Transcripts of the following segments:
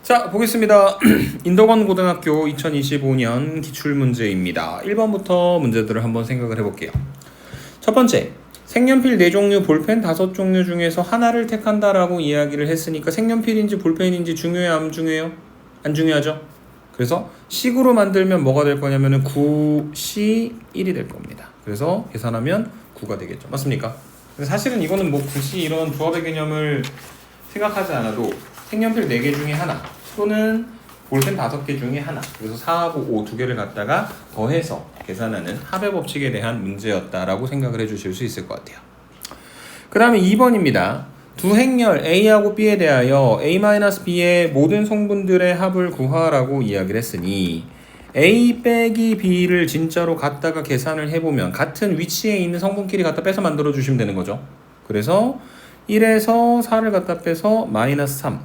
자, 보겠습니다. 인덕원 고등학교 2025년 기출문제입니다. 1번부터 문제들을 한번 생각을 해볼게요. 첫 번째, 색연필 4종류, 볼펜 5종류 중에서 하나를 택한다라고 이야기를 했으니까 색연필인지 볼펜인지 중요해요? 안 중요해요? 안 중요하죠? 그래서 식으로 만들면 뭐가 될 거냐면은 9C1이 될 겁니다. 그래서 계산하면 9가 되겠죠. 맞습니까? 근데 사실은 이거는 뭐 굳이 이런 부합의 개념을 생각하지 않아도 색연필 4개 중에 하나 또는 볼펜 5개 중에 하나, 그래서 4하고 5 두 개를 갖다가 더해서 계산하는 합의 법칙에 대한 문제였다라고 생각을 해주실 수 있을 것 같아요. 그 다음에 2번입니다. 두 행렬 A하고 B에 대하여 A-B의 모든 성분들의 합을 구하라고 이야기를 했으니 A 빼기 B를 진짜로 갖다가 계산을 해보면 같은 위치에 있는 성분끼리 갖다 빼서 만들어 주시면 되는 거죠. 그래서 1에서 4를 갖다 빼서 마이너스 3,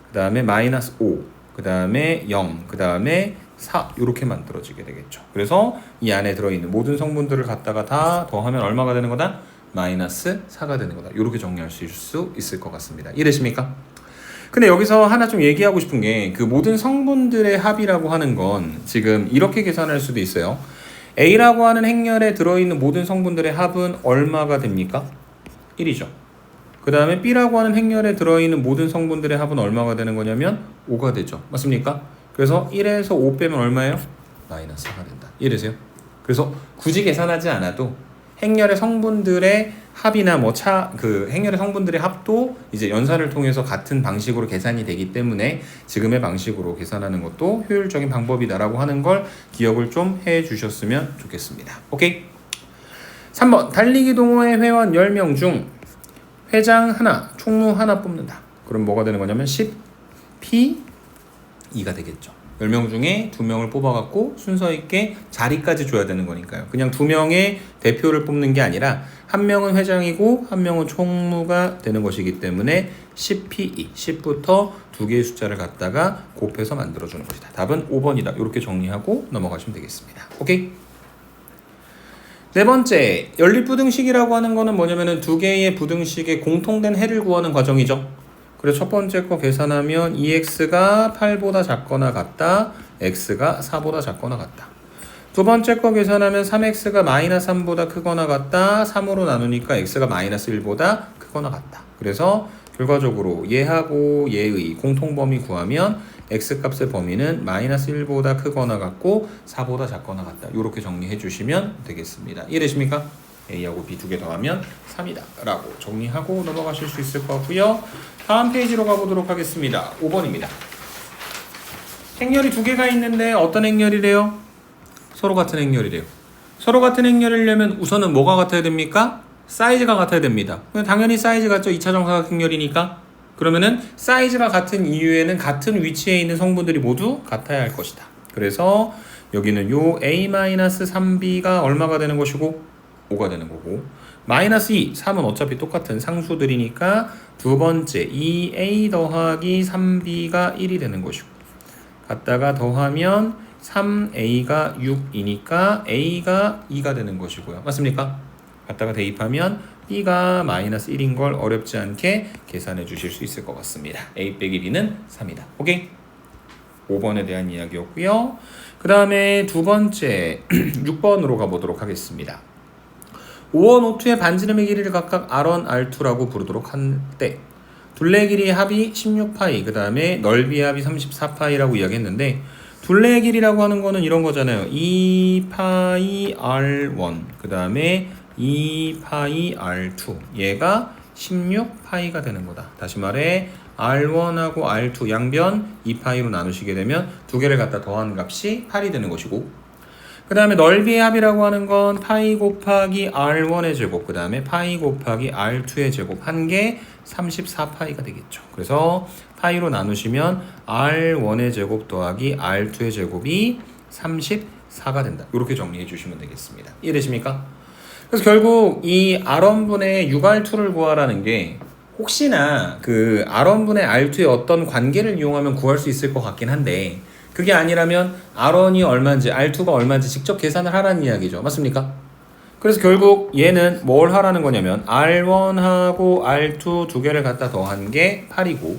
그 다음에 마이너스 5, 그 다음에 0, 그 다음에 4 이렇게 만들어지게 되겠죠. 그래서 이 안에 들어있는 모든 성분들을 갖다가 다 더하면 얼마가 되는 거다? 마이너스 4가 되는 거다. 이렇게 정리할 수 있을 것 같습니다. 이해되십니까? 근데 여기서 하나 좀 얘기하고 싶은 게 그 모든 성분들의 합이라고 하는 건 지금 이렇게 계산할 수도 있어요. A라고 하는 행렬에 들어있는 모든 성분들의 합은 얼마가 됩니까? 1이죠. 그 다음에 B라고 하는 행렬에 들어있는 모든 성분들의 합은 얼마가 되는 거냐면 5가 되죠. 맞습니까? 그래서 1에서 5 빼면 얼마예요? 마이너스 4가 된다. 이해되세요? 그래서 굳이 계산하지 않아도 행렬의 성분들의 합이나 행렬의 성분들의 합도 이제 연산을 통해서 같은 방식으로 계산이 되기 때문에 지금의 방식으로 계산하는 것도 효율적인 방법이다라고 하는 걸 기억을 좀 해 주셨으면 좋겠습니다. 오케이? 3번 달리기 동호회 회원 10명 중 회장 하나, 총무 하나 뽑는다. 그럼 뭐가 되는 거냐면 10P2가 되겠죠. 10명 중에 2명을 뽑아갖고 순서 있게 자리까지 줘야 되는 거니까요. 그냥 2명의 대표를 뽑는 게 아니라 1명은 회장이고 1명은 총무가 되는 것이기 때문에 10P2, 10부터 2개의 숫자를 갖다가 곱해서 만들어주는 것이다. 답은 5번이다. 이렇게 정리하고 넘어가시면 되겠습니다. 오케이? 네 번째, 연립부등식이라고 하는 거는 뭐냐면은 2개의 부등식의 공통된 해를 구하는 과정이죠. 그래서 첫 번째 거 계산하면 2x가 8보다 작거나 같다, x가 4보다 작거나 같다. 두 번째 거 계산하면 3x가 마이너스 3보다 크거나 같다, 3으로 나누니까 x가 마이너스 1보다 크거나 같다. 그래서 결과적으로 얘하고 얘의 공통범위 구하면 x값의 범위는 마이너스 1보다 크거나 같고 4보다 작거나 같다. 이렇게 정리해 주시면 되겠습니다. 이해되십니까? A하고 B 두 개 더하면 3이다 라고 정리하고 넘어가실 수 있을 것 같고요. 다음 페이지로 가보도록 하겠습니다. 5번입니다. 행렬이 두 개가 있는데 어떤 행렬이래요? 서로 같은 행렬이래요. 서로 같은 행렬이려면 우선은 뭐가 같아야 됩니까? 사이즈가 같아야 됩니다. 당연히 사이즈 같죠? 2차 정사각행렬이니까. 그러면은 사이즈가 같은 이유에는 같은 위치에 있는 성분들이 모두 같아야 할 것이다. 그래서 여기는 요 A-3B가 얼마가 되는 것이고 5가 되는 거고, 마이너스 2, 3은 어차피 똑같은 상수들이니까 두 번째 2A 더하기 3B가 1이 되는 것이고, 갖다가 더하면 3A가 6이니까 A가 2가 되는 것이고요. 맞습니까? 갖다가 대입하면 B가 마이너스 1인 걸 어렵지 않게 계산해 주실 수 있을 것 같습니다. A 빼기 B는 3이다. 오케이? 5번에 대한 이야기였고요. 그 다음에 두 번째 6번으로 가보도록 하겠습니다. 5원, 5투의 반지름의 길이를 각각 R1, R2라고 부르도록 한때 둘레 길이의 합이 16파이, 그 다음에 넓이의 합이 34파이라고 이야기했는데 둘레 길이라고 하는 거는 이런 거잖아요. 2파이 R1, 그 다음에 2파이 R2, 얘가 16파이가 되는 거다. 다시 말해 R1하고 R2 양변 2파이로 나누시게 되면 두 개를 갖다 더한 값이 8이 되는 것이고, 그 다음에 넓이의 합이라고 하는 건 파이 곱하기 R1의 제곱, 그 다음에 파이 곱하기 R2의 제곱 한 개 34파이가 되겠죠. 그래서 파이로 나누시면 R1의 제곱 더하기 R2의 제곱이 34가 된다. 이렇게 정리해 주시면 되겠습니다. 이해되십니까? 그래서 결국 이 R1분의 6R2를 구하라는 게 혹시나 그 R1분의 R2의 어떤 관계를 이용하면 구할 수 있을 것 같긴 한데, 그게 아니라면 R1이 얼마인지 R2가 얼마인지 직접 계산을 하라는 이야기죠. 맞습니까? 그래서 결국 얘는 뭘 하라는 거냐면 R1하고 R2 두 개를 갖다 더한 게 8이고,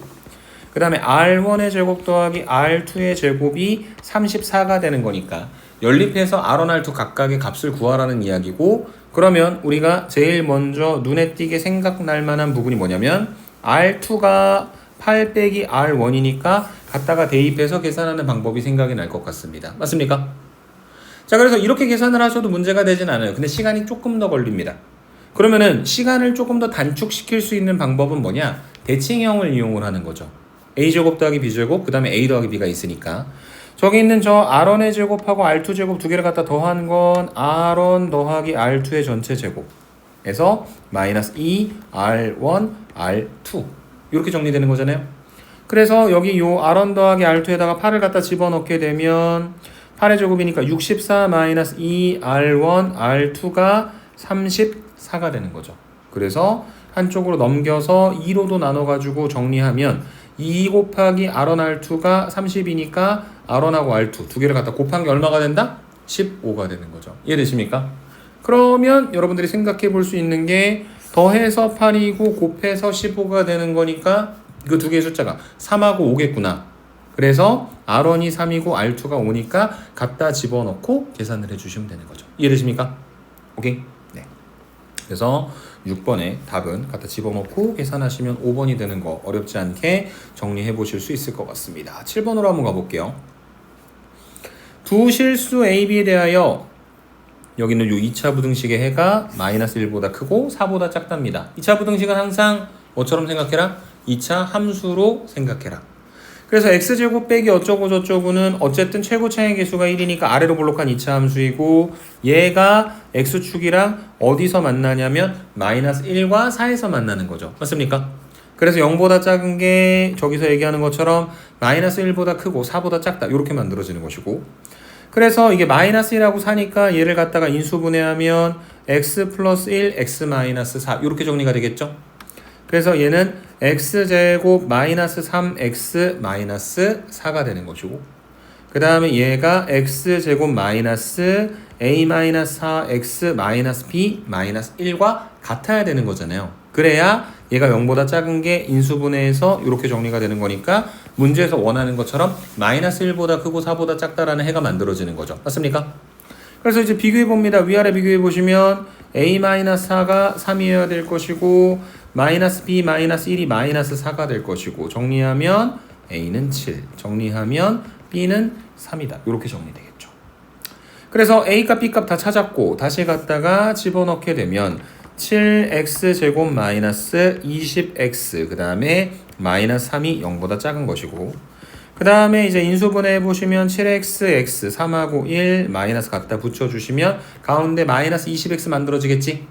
그 다음에 R1의 제곱 더하기 R2의 제곱이 34가 되는 거니까 연립해서 R1, R2 각각의 값을 구하라는 이야기고, 그러면 우리가 제일 먼저 눈에 띄게 생각날 만한 부분이 뭐냐면 R2가 8 빼기 R1이니까 갖다가 대입해서 계산하는 방법이 생각이 날 것 같습니다. 맞습니까? 자, 그래서 이렇게 계산을 하셔도 문제가 되진 않아요. 근데 시간이 조금 더 걸립니다. 그러면은 시간을 조금 더 단축시킬 수 있는 방법은 뭐냐? 대칭형을 이용을 하는 거죠. A제곱 더하기 B제곱, 그 다음에 A 더하기 B가 있으니까 저기 있는 저 R1의 제곱하고 R2 제곱 두 개를 갖다 더한 건 R1 더하기 R2의 전체 제곱에서 마이너스 2 R1 R2 이렇게 정리되는 거잖아요. 그래서 여기 요 R1 더하기 R2에다가 8을 갖다 집어넣게 되면 8의 제곱이니까 64 마이너스 2 R1 R2가 34가 되는 거죠. 그래서 한쪽으로 넘겨서 2로도 나눠가지고 정리하면 2 곱하기 R1 R2가 30이니까 R1하고 R2 두 개를 갖다 곱한 게 얼마가 된다? 15가 되는 거죠. 이해되십니까? 그러면 여러분들이 생각해 볼 수 있는 게 더해서 8이고 곱해서 15가 되는 거니까 그 두 개의 숫자가 3하고 5겠구나. 그래서 R1이 3이고 R2가 5니까 갖다 집어넣고 계산을 해주시면 되는 거죠. 이해되십니까? 오케이? 네. 그래서 6번의 답은 갖다 집어넣고 계산하시면 5번이 되는 거 어렵지 않게 정리해 보실 수 있을 것 같습니다. 7번으로 한번 가볼게요. 두 실수 A, B에 대하여 여기는 요 2차 부등식의 해가 마이너스 1보다 크고 4보다 작답니다. 2차 부등식은 항상 뭐처럼 생각해라? 2차 함수로 생각해라. 그래서 x제곱 빼기 어쩌고 저쩌고는 어쨌든 최고 차의 개수가 1이니까 아래로 볼록한 2차 함수이고, 얘가 x축이랑 어디서 만나냐면 마이너스 1과 4에서 만나는 거죠. 맞습니까? 그래서 0보다 작은 게 저기서 얘기하는 것처럼 마이너스 1보다 크고 4보다 작다 이렇게 만들어지는 것이고, 그래서 이게 마이너스 1하고 4니까 얘를 갖다가 인수분해하면 x 플러스 1, x 마이너스 4 이렇게 정리가 되겠죠. 그래서 얘는 x제곱 마이너스 3x 마이너스 4가 되는 것이고, 그 다음에 얘가 x제곱 마이너스 a 마이너스 4x 마이너스 b 마이너스 1과 같아야 되는 거잖아요. 그래야 얘가 0보다 작은 게 인수분해해서 이렇게 정리가 되는 거니까 문제에서 원하는 것처럼 마이너스 1보다 크고 4보다 작다라는 해가 만들어지는 거죠. 맞습니까? 그래서 이제 비교해 봅니다. 위아래 비교해 보시면 a-4가 3이어야 될 것이고 마이너스 b 마이너스 1이 마이너스 4가 될 것이고, 정리하면 a는 7, 정리하면 b는 3이다. 이렇게 정리되겠죠. 그래서 a값 b값 다 찾았고 다시 갖다가 집어넣게 되면 7x제곱 마이너스 20x 그 다음에 마이너스 3이 0보다 작은 것이고, 그 다음에 이제 인수분해 해보시면 7x, x, 3하고 1 마이너스 갖다 붙여주시면 가운데 마이너스 20x 만들어지겠지?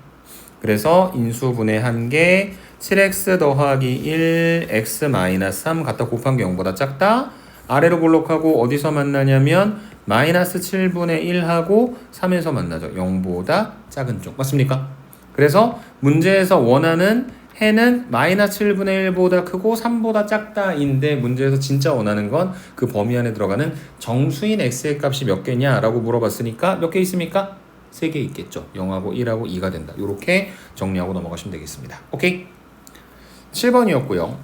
그래서 인수분해한 게 7x 더하기 1 x 마이너스 3 갖다 곱한 게 0보다 작다. 아래로 볼록하고 어디서 만나냐면 마이너스 7분의 1하고 3에서 만나죠. 0보다 작은 쪽. 맞습니까? 그래서 문제에서 원하는 해는 마이너스 7분의 1보다 크고 3보다 작다인데, 문제에서 진짜 원하는 건 그 범위 안에 들어가는 정수인 x의 값이 몇 개냐 라고 물어봤으니까 몇 개 있습니까? 3개 있겠죠. 0하고 1하고 2가 된다. 이렇게 정리하고 넘어가시면 되겠습니다. 오케이? 7번이었고요.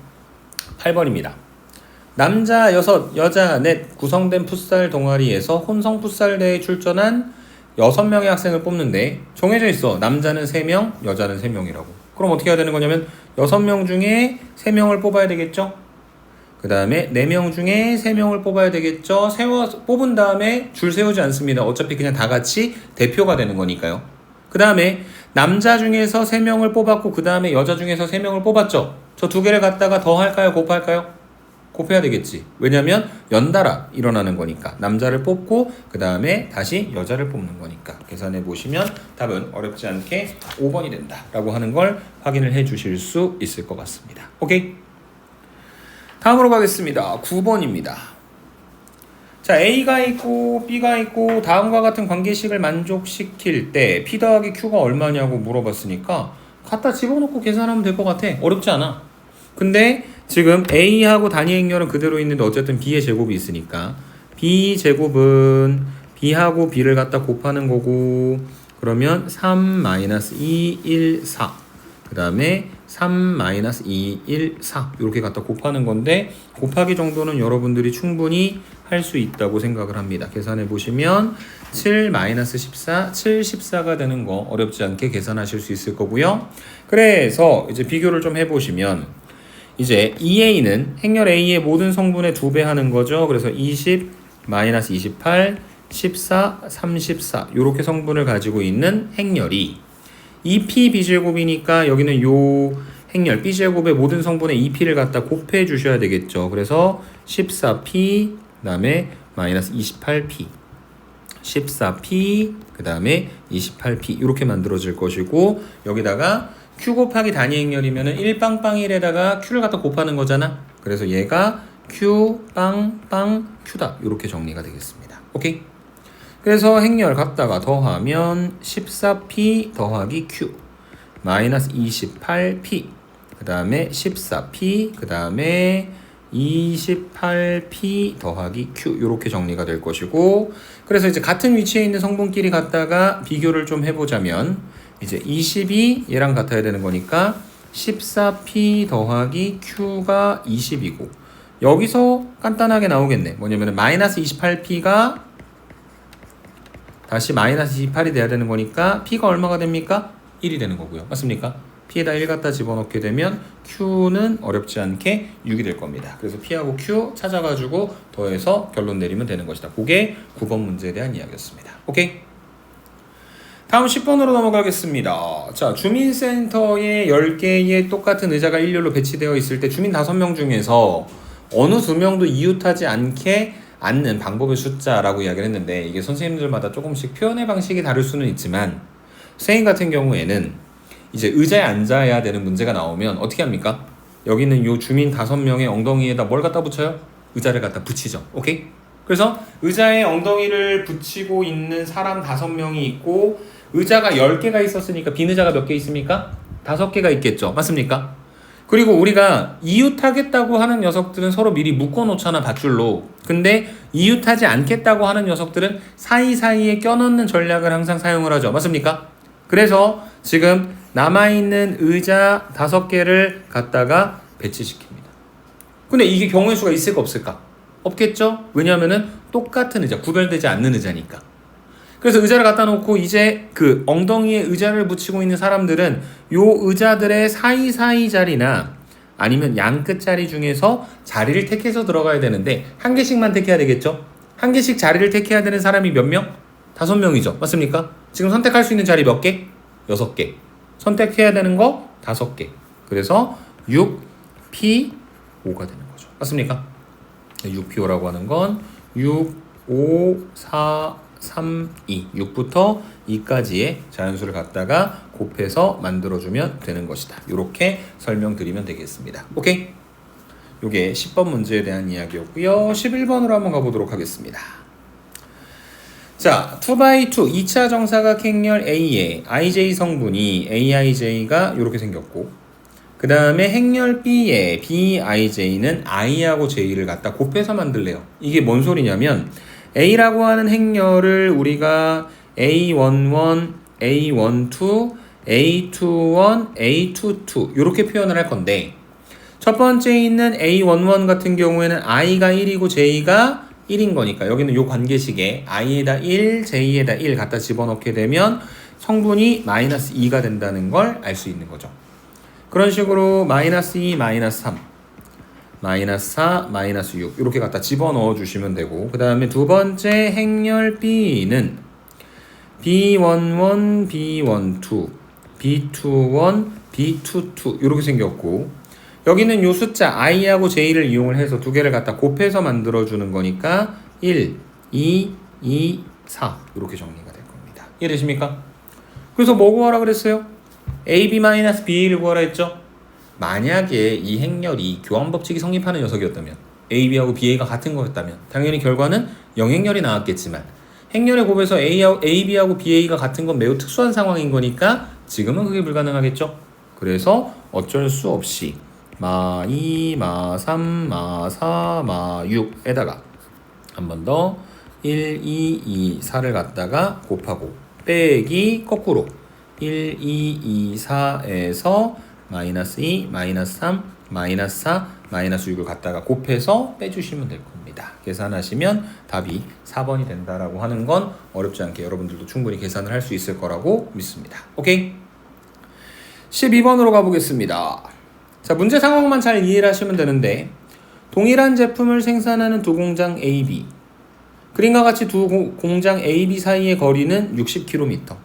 8번입니다. 남자 6, 여자 넷 구성된 풋살 동아리에서 혼성 풋살대회에 출전한 6명의 학생을 뽑는데 정해져 있어. 남자는 3명, 여자는 3명이라고. 그럼 어떻게 해야 되는 거냐면 6명 중에 3명을 뽑아야 되겠죠? 그 다음에 4명 중에 3명을 뽑아야 되겠죠? 뽑은 다음에 줄 세우지 않습니다. 어차피 그냥 다 같이 대표가 되는 거니까요. 그 다음에 남자 중에서 3명을 뽑았고 그 다음에 여자 중에서 3명을 뽑았죠? 저 두 개를 갖다가 더할까요? 곱할까요? 곱해야 되겠지. 왜냐면 연달아 일어나는 거니까. 남자를 뽑고 그 다음에 다시 여자를 뽑는 거니까. 계산해 보시면 답은 어렵지 않게 5번이 된다 라고 하는 걸 확인을 해 주실 수 있을 것 같습니다. 오케이? 다음으로 가겠습니다. 9번입니다. 자, A가 있고 B가 있고 다음과 같은 관계식을 만족시킬 때 P 더하기 Q가 얼마냐고 물어봤으니까 갖다 집어넣고 계산하면 될 것 같아. 어렵지 않아. 근데 지금 A하고 단위 행렬은 그대로 있는데 어쨌든 B의 제곱이 있으니까 B 제곱은 B하고 B를 갖다 곱하는 거고, 그러면 3 마이너스 2, 1, 4 그 다음에 3 마이너스 2, 1, 4 이렇게 갖다 곱하는 건데 곱하기 정도는 여러분들이 충분히 할 수 있다고 생각을 합니다. 계산해 보시면 7 마이너스 14, 7, 14가 되는 거 어렵지 않게 계산하실 수 있을 거고요. 그래서 이제 비교를 좀 해보시면 이제 2a는 행렬 a의 모든 성분의 2배 하는 거죠. 그래서 20 마이너스 28, 14, 34 이렇게 성분을 가지고 있는 행렬이 2p b제곱이니까 여기는 요 행렬 b제곱의 모든 성분의 2p를 갖다 곱해 주셔야 되겠죠. 그래서 14p 그 다음에 마이너스 28p 14p 그 다음에 28p 이렇게 만들어질 것이고 여기다가 q 곱하기 단위 행렬이면은 1 빵빵 1에다가 q를 갖다 곱하는 거잖아. 그래서 얘가 q 빵빵 q다 이렇게 정리가 되겠습니다. 오케이? 그래서 행렬 갖다가 더하면 14p 더하기 q 마이너스 28p 그 다음에 14p 그 다음에 28p 더하기 q 이렇게 정리가 될 것이고 그래서 이제 같은 위치에 있는 성분끼리 갖다가 비교를 좀 해보자면 이제 20이 얘랑 같아야 되는 거니까 14p 더하기 q가 20이고 여기서 간단하게 나오겠네. 뭐냐면 마이너스 28p가 다시 마이너스 28이 돼야 되는 거니까 p가 얼마가 됩니까? 1이 되는 거고요. 맞습니까? p에다 1 갖다 집어넣게 되면 q는 어렵지 않게 6이 될 겁니다. 그래서 p하고 q 찾아가지고 더해서 결론 내리면 되는 것이다. 그게 9번 문제에 대한 이야기였습니다. 오케이? 다음 10번으로 넘어가겠습니다. 자, 주민센터에 10개의 똑같은 의자가 일렬로 배치되어 있을 때 주민 5명 중에서 어느 2명도 이웃하지 않는 방법의 숫자라고 이야기를 했는데 이게 선생님들마다 조금씩 표현의 방식이 다를 수는 있지만 선생님 같은 경우에는 이제 의자에 앉아야 되는 문제가 나오면 어떻게 합니까? 여기는 요 주민 5명의 엉덩이에다 뭘 갖다 붙여요? 의자를 갖다 붙이죠. 오케이? 그래서 의자에 엉덩이를 붙이고 있는 사람 5명이 있고 의자가 10개가 있었으니까 빈 의자가 몇 개 있습니까? 5개가 있겠죠. 맞습니까? 그리고 우리가 이웃하겠다고 하는 녀석들은 서로 미리 묶어놓잖아, 밧줄로. 근데 이웃하지 않겠다고 하는 녀석들은 사이사이에 껴넣는 전략을 항상 사용을 하죠. 맞습니까? 그래서 지금 남아있는 의자 5개를 갖다가 배치시킵니다. 근데 이게 경우의 수가 있을까 없을까? 없겠죠? 왜냐하면은 똑같은 의자, 구별되지 않는 의자니까. 그래서 의자를 갖다 놓고 이제 그 엉덩이에 의자를 붙이고 있는 사람들은 요 의자들의 사이사이 자리나 아니면 양 끝 자리 중에서 자리를 택해서 들어가야 되는데 한 개씩만 택해야 되겠죠? 한 개씩 자리를 택해야 되는 사람이 몇 명? 5명이죠. 맞습니까? 지금 선택할 수 있는 자리 몇 개? 6개. 선택해야 되는 거 5개. 그래서 6, P, 5가 되는 거죠. 맞습니까? 6P5라고 하는 건 6, 5, 4, 3, 2. 6부터 2까지의 자연수를 갖다가 곱해서 만들어주면 되는 것이다. 이렇게 설명드리면 되겠습니다. 오케이? 요게 10번 문제에 대한 이야기였고요. 11번으로 한번 가보도록 하겠습니다. 자, 2x2 2차 정사각 행렬 A의 IJ 성분이 AIJ가 이렇게 생겼고 그 다음에 행렬 B의 BIJ는 I하고 J를 갖다 곱해서 만들래요. 이게 뭔 소리냐면 A라고 하는 행렬을 우리가 A11, A12, A21, A22 이렇게 표현을 할 건데 첫 번째에 있는 A11 같은 경우에는 I가 1이고 J가 1인 거니까 여기는 요 관계식에 I에다 1, J에다 1 갖다 집어넣게 되면 성분이 마이너스 2가 된다는 걸 알 수 있는 거죠. 그런 식으로 마이너스 2, 마이너스 3, 마이너스 4, 마이너스 6 이렇게 갖다 집어넣어 주시면 되고 그 다음에 두 번째 행렬 B는 B11, B12, B21, B22 이렇게 생겼고 여기는 요 숫자 i하고 j를 이용을 해서 두 개를 갖다 곱해서 만들어주는 거니까 1, 2, 2, 4 이렇게 정리가 될 겁니다. 이해되십니까? 그래서 뭐 구하라 그랬어요? AB-BA를 구하라 했죠? 만약에 이 행렬이 교환법칙이 성립하는 녀석이었다면 AB하고 BA가 같은 거였다면 당연히 결과는 영행렬이 나왔겠지만 행렬의 곱에서 AB하고 BA가 같은 건 매우 특수한 상황인 거니까 지금은 그게 불가능하겠죠? 그래서 어쩔 수 없이 마 2, 마 3, 마 4, 마 6에다가 한 번 더 1, 2, 2, 4를 갖다가 곱하고 빼기 거꾸로 1, 2, 2, 4에서 마이너스 2, 마이너스 3, 마이너스 4, 마이너스 6을 갖다가 곱해서 빼주시면 될 겁니다. 계산하시면 답이 4번이 된다라고 하는 건 어렵지 않게 여러분들도 충분히 계산을 할 수 있을 거라고 믿습니다. 오케이? 12번으로 가보겠습니다. 자, 문제 상황만 잘 이해를 하시면 되는데 동일한 제품을 생산하는 두 공장 A, B 그림과 같이 두 공장 A, B 사이의 거리는 60km.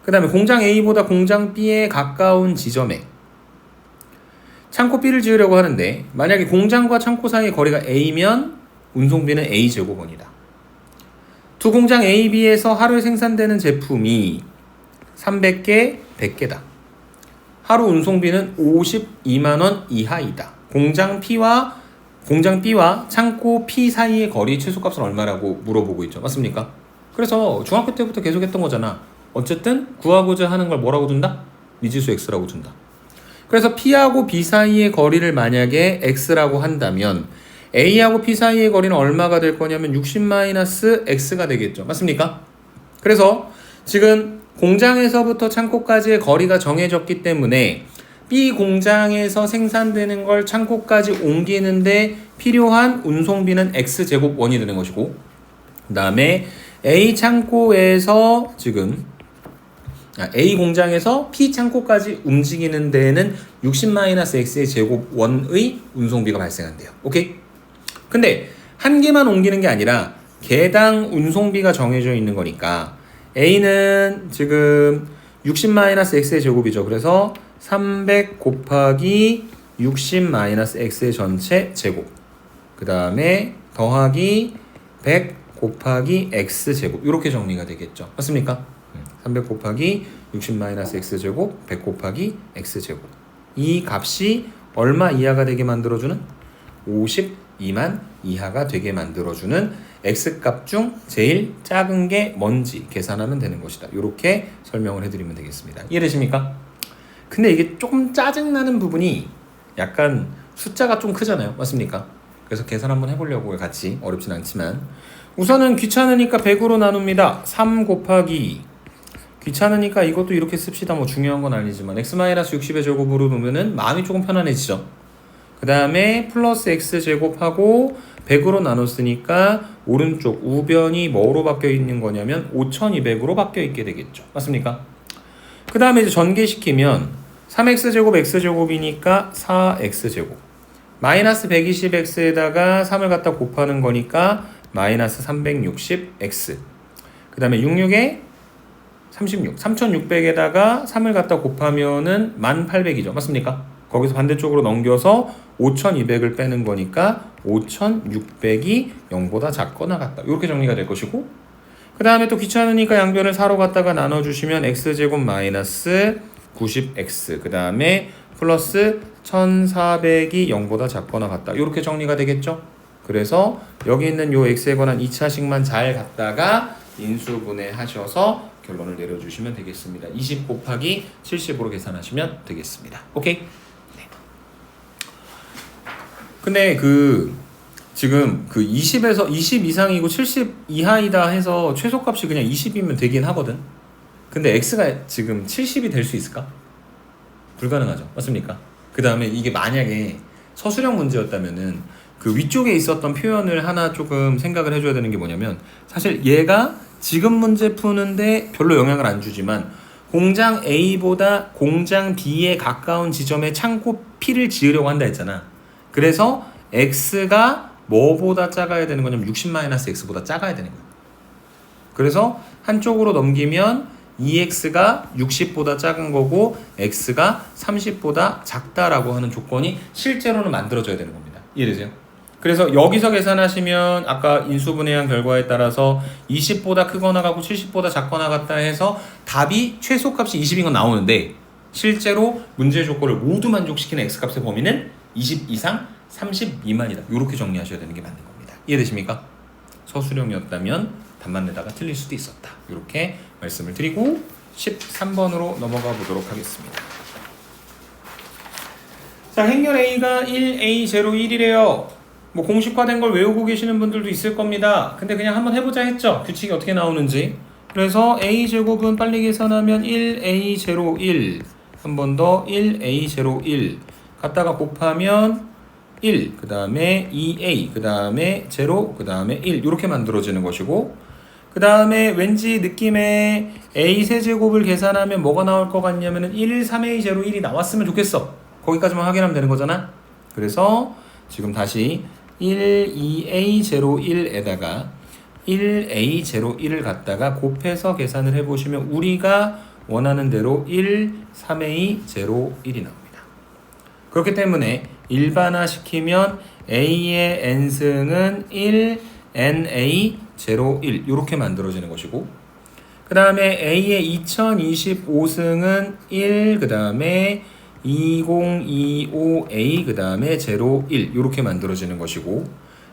그 다음에 공장 A보다 공장 B에 가까운 지점에 창고 B를 지으려고 하는데 만약에 공장과 창고 사이의 거리가 A면 운송비는 A제곱원이다. 두 공장 A, B에서 하루에 생산되는 제품이 300개, 100개다. 하루 운송비는 52만원 이하이다. 공장 B와 창고 P 사이의 거리 최소값은 얼마라고 물어보고 있죠. 맞습니까? 그래서 중학교 때부터 계속 했던 거잖아. 어쨌든 구하고자 하는 걸 뭐라고 준다? 미지수 X라고 준다. 그래서 P하고 B 사이의 거리를 만약에 X라고 한다면 A하고 P 사이의 거리는 얼마가 될 거냐면 60-X가 되겠죠. 맞습니까? 그래서 지금 공장에서부터 창고까지의 거리가 정해졌기 때문에 B 공장에서 생산되는 걸 창고까지 옮기는데 필요한 운송비는 X제곱원이 되는 것이고 그 다음에 A 창고에서 지금 A 공장에서 P 창고까지 움직이는 데에는 60-X의 제곱원의 운송비가 발생한대요. 오케이? 근데 한 개만 옮기는 게 아니라 개당 운송비가 정해져 있는 거니까 A는 지금 60-X의 제곱이죠. 그래서 300 곱하기 60-X의 전체 제곱 그 다음에 더하기 100 곱하기 X제곱 이렇게 정리가 되겠죠. 맞습니까? 300 곱하기 60-X제곱 100 곱하기 X제곱 이 값이 얼마 이하가 되게 만들어주는? 52만 이하가 되게 만들어주는 X값 중 제일 작은 게 뭔지 계산하면 되는 것이다. 이렇게 설명을 해드리면 되겠습니다. 이해되십니까? 근데 이게 조금 짜증나는 부분이 약간 숫자가 좀 크잖아요. 맞습니까? 그래서 계산 한번 해보려고 같이 어렵진 않지만 우선은 귀찮으니까 100으로 나눕니다. 3 곱하기 귀찮으니까 이것도 이렇게 씁시다. 뭐 중요한 건 아니지만 x-60의 제곱으로 놓으면은 마음이 조금 편안해지죠. 그 다음에 플러스 x제곱하고 100으로 나눴으니까 오른쪽 우변이 뭐로 바뀌어 있는 거냐면 5200으로 바뀌어 있게 되겠죠. 맞습니까? 그 다음에 이제 전개시키면 3x제곱 x제곱이니까 4x제곱 마이너스 120x에다가 3을 갖다 곱하는 거니까 마이너스 360x 그 다음에 66에 36 3600에다가 3을 갖다 곱하면은 1800이죠. 맞습니까? 거기서 반대쪽으로 넘겨서 5200을 빼는 거니까 5600이 0보다 작거나 같다. 이렇게 정리가 될 것이고 그 다음에 또 귀찮으니까 양변을 4로 갖다가 나눠주시면 x제곱 마이너스 90x 그 다음에 플러스 1400이 0보다 작거나 같다. 이렇게 정리가 되겠죠. 그래서 여기 있는 요 x에 관한 2차식만 잘 갖다가 인수분해 하셔서 결론을 내려주시면 되겠습니다. 20 곱하기 70으로 계산하시면 되겠습니다. 오케이? 네. 근데 지금 20에서 20 이상이고 70 이하이다 해서 최소값이 그냥 20이면 되긴 하거든. 근데 x가 지금 70이 될 수 있을까? 불가능하죠. 맞습니까? 그 다음에 이게 만약에 서술형 문제였다면은 그 위쪽에 있었던 표현을 하나 조금 생각을 해줘야 되는 게 뭐냐면 사실 얘가 지금 문제 푸는데 별로 영향을 안 주지만 공장 A보다 공장 B에 가까운 지점에 창고 P를 지으려고 한다 했잖아. 그래서 X가 뭐보다 작아야 되는 거냐면 60-X보다 작아야 되는 거야. 그래서 한쪽으로 넘기면 2x가 60보다 작은 거고 x가 30보다 작다라고 하는 조건이 실제로는 만들어져야 되는 겁니다. 이해되세요? 그래서 여기서 계산하시면 아까 인수분해한 결과에 따라서 20보다 크거나 같고 70보다 작거나 같다 해서 답이 최소값이 20인 건 나오는데 실제로 문제 조건을 모두 만족시키는 x값의 범위는 20 이상 30 미만이다. 이렇게 정리하셔야 되는 게 맞는 겁니다. 이해되십니까? 서술형이었다면 답만 내다가 틀릴 수도 있었다. 이렇게 말씀을 드리고 13번으로 넘어가 보도록 하겠습니다. 자, 행렬 A가 1, A 제로 1이래요. 뭐 공식화된 걸 외우고 계시는 분들도 있을 겁니다. 근데 그냥 한번 해보자 했죠. 규칙이 어떻게 나오는지. 그래서 A제곱은 빨리 계산하면 1, A 제로 1. 한 번 더 1a 제로 1 갖다가 곱하면 1, 그 다음에 2a, 그 다음에 제로, 그 다음에 1 이렇게 만들어지는 것이고, 그 다음에 왠지 느낌에 a 세제곱을 계산하면 뭐가 나올 것 같냐면은 1, 3a 제로 1이 나왔으면 좋겠어. 거기까지만 확인하면 되는 거잖아. 그래서 지금 다시 1, 2a 제로 1에다가 1a 제로 1을 갖다가 곱해서 계산을 해보시면 우리가 원하는 대로 1, 3a 제로 1이 나옵니다. 그렇기 때문에 일반화 시키면 a의 n승은 1, na 제로 1 이렇게 만들어지는 것이고, 그 다음에 a의 2025승은 1, 그 다음에 2025a, 그 다음에 제로 1 이렇게 만들어지는 것이고,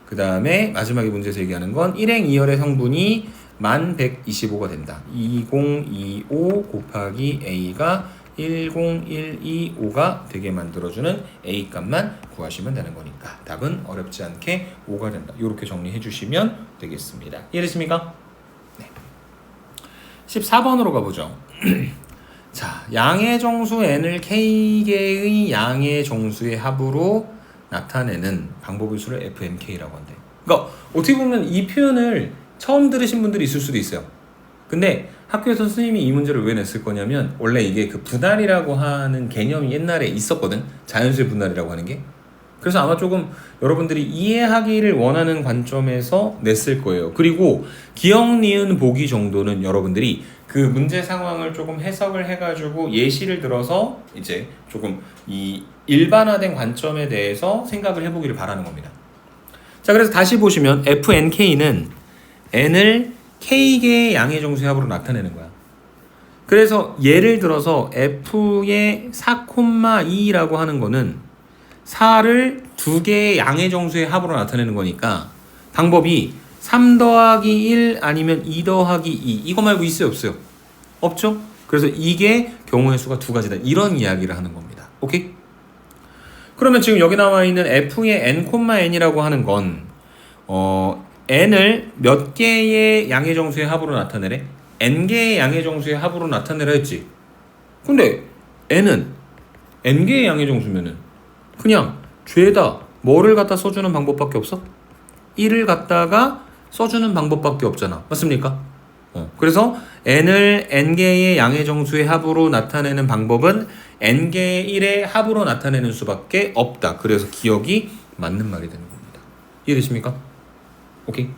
그 다음에 마지막에 문제에서 얘기하는 건 1행 2열의 성분이 1125가 된다. 2025 곱하기 a가 10125가 되게 만들어주는 a 값만 구하시면 되는 거니까 답은 어렵지 않게 5가 된다. 이렇게 정리해 주시면 되겠습니다. 이해되십니까? 네. 14번으로 가보죠. 자, 양의 정수 n을 k개의 양의 정수의 합으로 나타내는 방법의 수를 fnk라고 한대. 그러니까 어떻게 보면 이 표현을 처음 들으신 분들이 있을 수도 있어요. 근데 학교에서 선생님이 이 문제를 왜 냈을 거냐면 원래 이게 그 분할이라고 하는 개념이 옛날에 있었거든. 자연수의 분할이라고 하는 게. 그래서 아마 조금 여러분들이 이해하기를 원하는 관점에서 냈을 거예요. 그리고 기억, 니은, 보기 정도는 여러분들이 그 문제 상황을 조금 해석을 해가지고 예시를 들어서 이제 조금 이 일반화된 관점에 대해서 생각을 해보기를 바라는 겁니다. 자, 그래서 다시 보시면 FNK는 N을 K개의 양의 정수의 합으로 나타내는 거야. 그래서 예를 들어서 F의 4,2라고 하는 거는 4를 두 개의 양의 정수의 합으로 나타내는 거니까 방법이 3 더하기 1 아니면 2 더하기 2 이거 말고 있어요 없어요? 없죠? 그래서 이게 경우의 수가 두 가지다 이런 이야기를 하는 겁니다. 오케이? 그러면 지금 여기 나와 있는 F의 n,n이라고 하는 건 n을 몇 개의 양의 정수의 합으로 나타내래? n개의 양의 정수의 합으로 나타내라 했지. 근데 n은 n개의 양의 정수면은 그냥 죄다 뭐를 갖다 써주는 방법밖에 없어? 1을 갖다가 써주는 방법밖에 없잖아. 맞습니까? 그래서 n을 n개의 양의 정수의 합으로 나타내는 방법은 n개의 1의 합으로 나타내는 수밖에 없다. 그래서 기억이 맞는 말이 되는 겁니다. 이해되십니까? 오케이.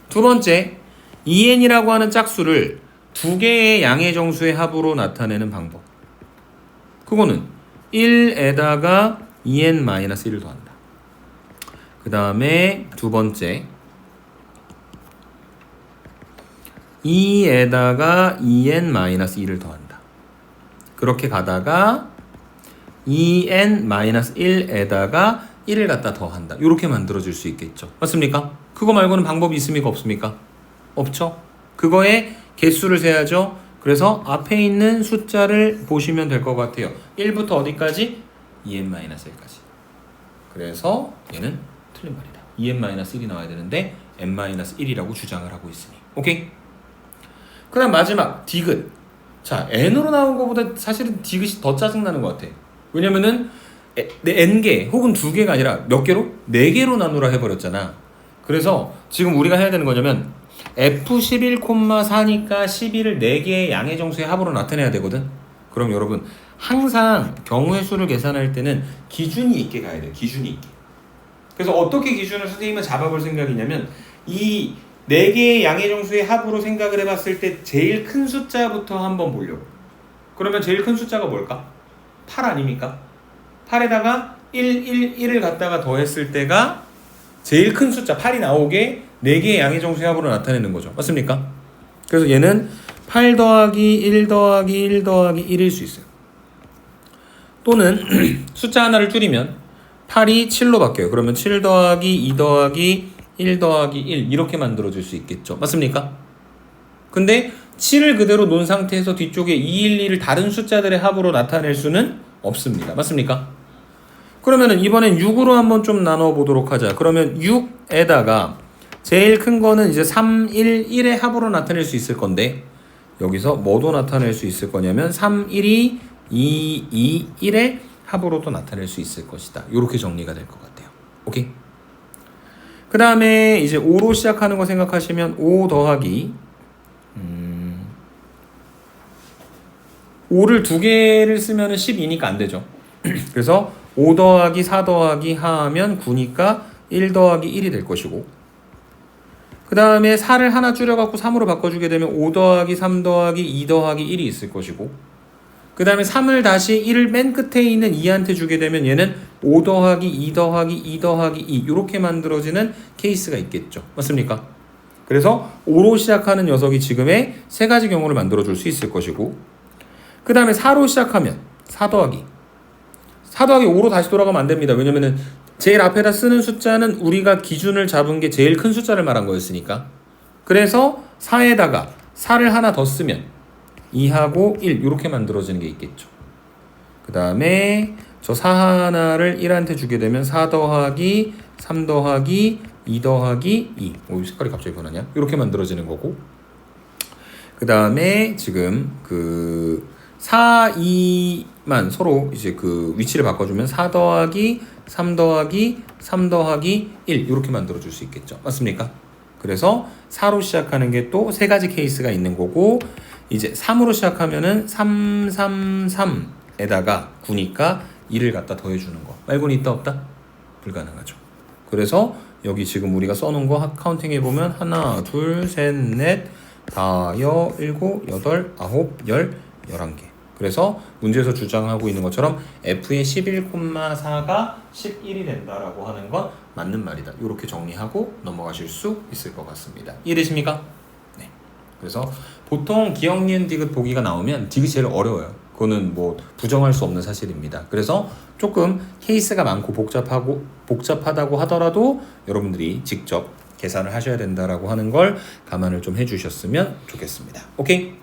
두 번째, 2n이라고 하는 짝수를 두 개의 양의 정수의 합으로 나타내는 방법. 그거는 1에다가 2n-1을 더한다. 그 다음에 두 번째, 2에다가 2n-1을 더한다. 그렇게 가다가 2n-1에다가 1을 갖다 더한다. 이렇게 만들어질 수 있겠죠. 맞습니까? 그거 말고는 방법이 있습니까? 없습니까? 없죠. 그거의 개수를 세야죠. 그래서 앞에 있는 숫자를 보시면 될 것 같아요. 1부터 어디까지? 2n-1까지. 그래서 얘는 틀린 말이다. 2n-1이 나와야 되는데 n-1이라고 주장을 하고 있으니. 오케이? 그 다음 마지막 디귿. 자, n으로 나온 것보다 사실은 디귿이 더 짜증나는 것 같아. 왜냐면은 n개 혹은 두 개가 아니라 몇 개로? 4개로 나누라 해버렸잖아. 그래서 지금 우리가 해야 되는 거냐면 F11,4니까 11을 4개의 양의 정수의 합으로 나타내야 되거든. 그럼 여러분 항상 경우의 수를 계산할 때는 기준이 있게 가야 돼요. 기준이 있게. 그래서 어떻게 기준을 선생님은 잡아볼 생각이냐면 이 4개의 양의 정수의 합으로 생각을 해봤을 때 제일 큰 숫자부터 한번 보려고. 그러면 제일 큰 숫자가 뭘까? 8 아닙니까? 8에다가 1을 갖다가 더했을 때가 제일 큰 숫자 8이 나오게 4개의 양의 정수의 합으로 나타내는 거죠. 맞습니까? 그래서 얘는 8 더하기 1 더하기 1 더하기 1일 수 있어요. 또는 숫자 하나를 줄이면 8이 7로 바뀌어요. 그러면 7 더하기 2 더하기 1 더하기 1 이렇게 만들어질 수 있겠죠. 맞습니까? 근데 7을 그대로 놓은 상태에서 뒤쪽에 212를 다른 숫자들의 합으로 나타낼 수는 없습니다. 맞습니까? 그러면은 이번엔 6으로 한번 좀 나눠보도록 하자. 그러면 6에다가 제일 큰 거는 이제 3, 1, 1의 합으로 나타낼 수 있을 건데 여기서 뭐도 나타낼 수 있을 거냐면 3, 1이 2, 2, 1의 합으로도 나타낼 수 있을 것이다. 이렇게 정리가 될 것 같아요. 오케이? 그 다음에 이제 5로 시작하는 거 생각하시면 5 더하기 5를 두 개를 쓰면 12니까 안 되죠. 그래서 5 더하기 4 더하기 하면 9니까 1 더하기 1이 될 것이고, 그 다음에 4를 하나 줄여갖고 3으로 바꿔주게 되면 5 더하기 3 더하기 2 더하기 1이 있을 것이고, 그 다음에 3을 다시 1을 맨 끝에 있는 2한테 주게 되면 얘는 5 더하기 2 더하기 2 더하기 2 이렇게 만들어지는 케이스가 있겠죠. 맞습니까? 그래서 5로 시작하는 녀석이 지금의 세 가지 경우를 만들어줄 수 있을 것이고, 그 다음에 4로 시작하면 4 더하기 5로 다시 돌아가면 안 됩니다. 왜냐면은 제일 앞에다 쓰는 숫자는 우리가 기준을 잡은 게 제일 큰 숫자를 말한 거였으니까. 그래서 4에다가 4를 하나 더 쓰면 2하고 1 이렇게 만들어지는 게 있겠죠. 그 다음에 저 4 하나를 1한테 주게 되면 4 더하기 3 더하기 2 더하기 2. 오, 색깔이 갑자기 변하냐? 이렇게 만들어지는 거고, 그 다음에 지금 그 4, 2만 서로 이제 그 위치를 바꿔주면 4 더하기 3 더하기 3 더하기 1 이렇게 만들어줄 수 있겠죠. 맞습니까? 그래서 4로 시작하는 게 또 세 가지 케이스가 있는 거고, 이제 3으로 시작하면은 3, 3, 3에다가 9니까 2를 갖다 더해주는 거 말고는 있다 없다? 불가능하죠. 그래서 여기 지금 우리가 써놓은 거 카운팅 해보면 하나, 둘, 셋, 넷, 다여, 일곱, 여덟, 아홉, 열, 11개. 그래서 문제에서 주장하고 있는 것처럼 F의 11,4가 11이 된다라고 하는 건 맞는 말이다. 이렇게 정리하고 넘어가실 수 있을 것 같습니다. 이해되십니까? 네. 그래서 보통 기억, 니은, 디귿 보기가 나오면 디귿이 제일 어려워요. 그거는 뭐 부정할 수 없는 사실입니다. 그래서 조금 케이스가 많고 복잡하다고 하더라도 여러분들이 직접 계산을 하셔야 된다라고 하는 걸 감안을 좀 해주셨으면 좋겠습니다. 오케이?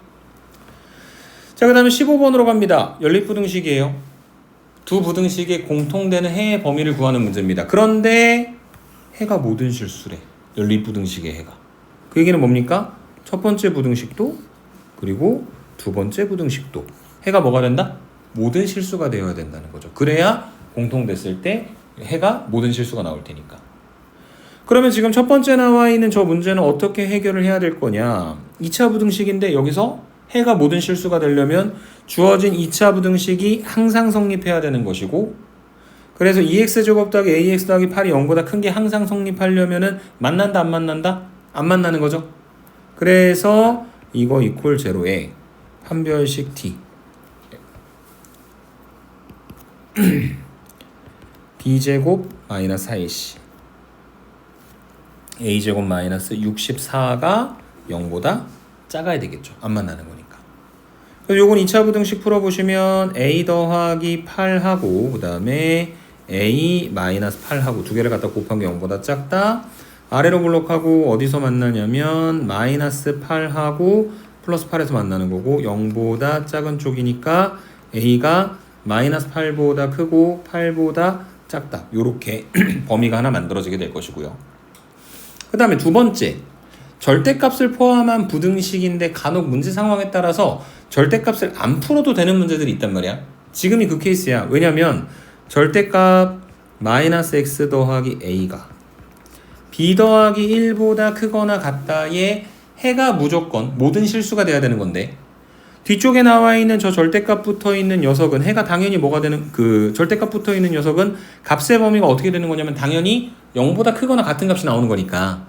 자, 그 다음에 15번으로 갑니다. 연립부등식이에요. 두 부등식의 공통되는 해의 범위를 구하는 문제입니다. 그런데 해가 모든 실수래. 연립부등식의 해가. 그 얘기는 뭡니까? 첫 번째 부등식도 그리고 두 번째 부등식도 해가 뭐가 된다? 모든 실수가 되어야 된다는 거죠. 그래야 공통됐을 때 해가 모든 실수가 나올 테니까. 그러면 지금 첫 번째 나와 있는 저 문제는 어떻게 해결을 해야 될 거냐? 2차 부등식인데 여기서 해가 모든 실수가 되려면 주어진 2차 부등식이 항상 성립해야 되는 것이고, 그래서 2x제곱 더하기 ax 더하기 8이 0보다 큰 게 항상 성립하려면은 만난다 안 만난다? 안 만나는 거죠. 그래서 이거 이퀄 제로에 판별식 t b제곱 마이너스 4ac a제곱 마이너스 64가 0보다 작아야 되겠죠. 안 만나는 거니까. 그래서 요건 2차 부등식 풀어보시면 a 더하기 8하고 그 다음에 a 마이너스 8하고 두 개를 갖다 곱한 게 0보다 작다. 아래로 블록하고 어디서 만나냐면 마이너스 8하고 플러스 8에서 만나는 거고 0보다 작은 쪽이니까 a가 마이너스 8보다 크고 8보다 작다. 요렇게 범위가 하나 만들어지게 될 것이고요. 그 다음에 두 번째, 절대값을 포함한 부등식인데 간혹 문제 상황에 따라서 절대값을 안 풀어도 되는 문제들이 있단 말이야. 지금이 그 케이스야. 왜냐면 절대값 마이너스 x 더하기 a가 b 더하기 1보다 크거나 같다에 해가 무조건 모든 실수가 돼야 되는 건데, 뒤쪽에 나와 있는 저 절대값 붙어 있는 녀석은 해가 당연히 뭐가 되는, 그 절대값 붙어 있는 녀석은 값의 범위가 어떻게 되는 거냐면 당연히 0보다 크거나 같은 값이 나오는 거니까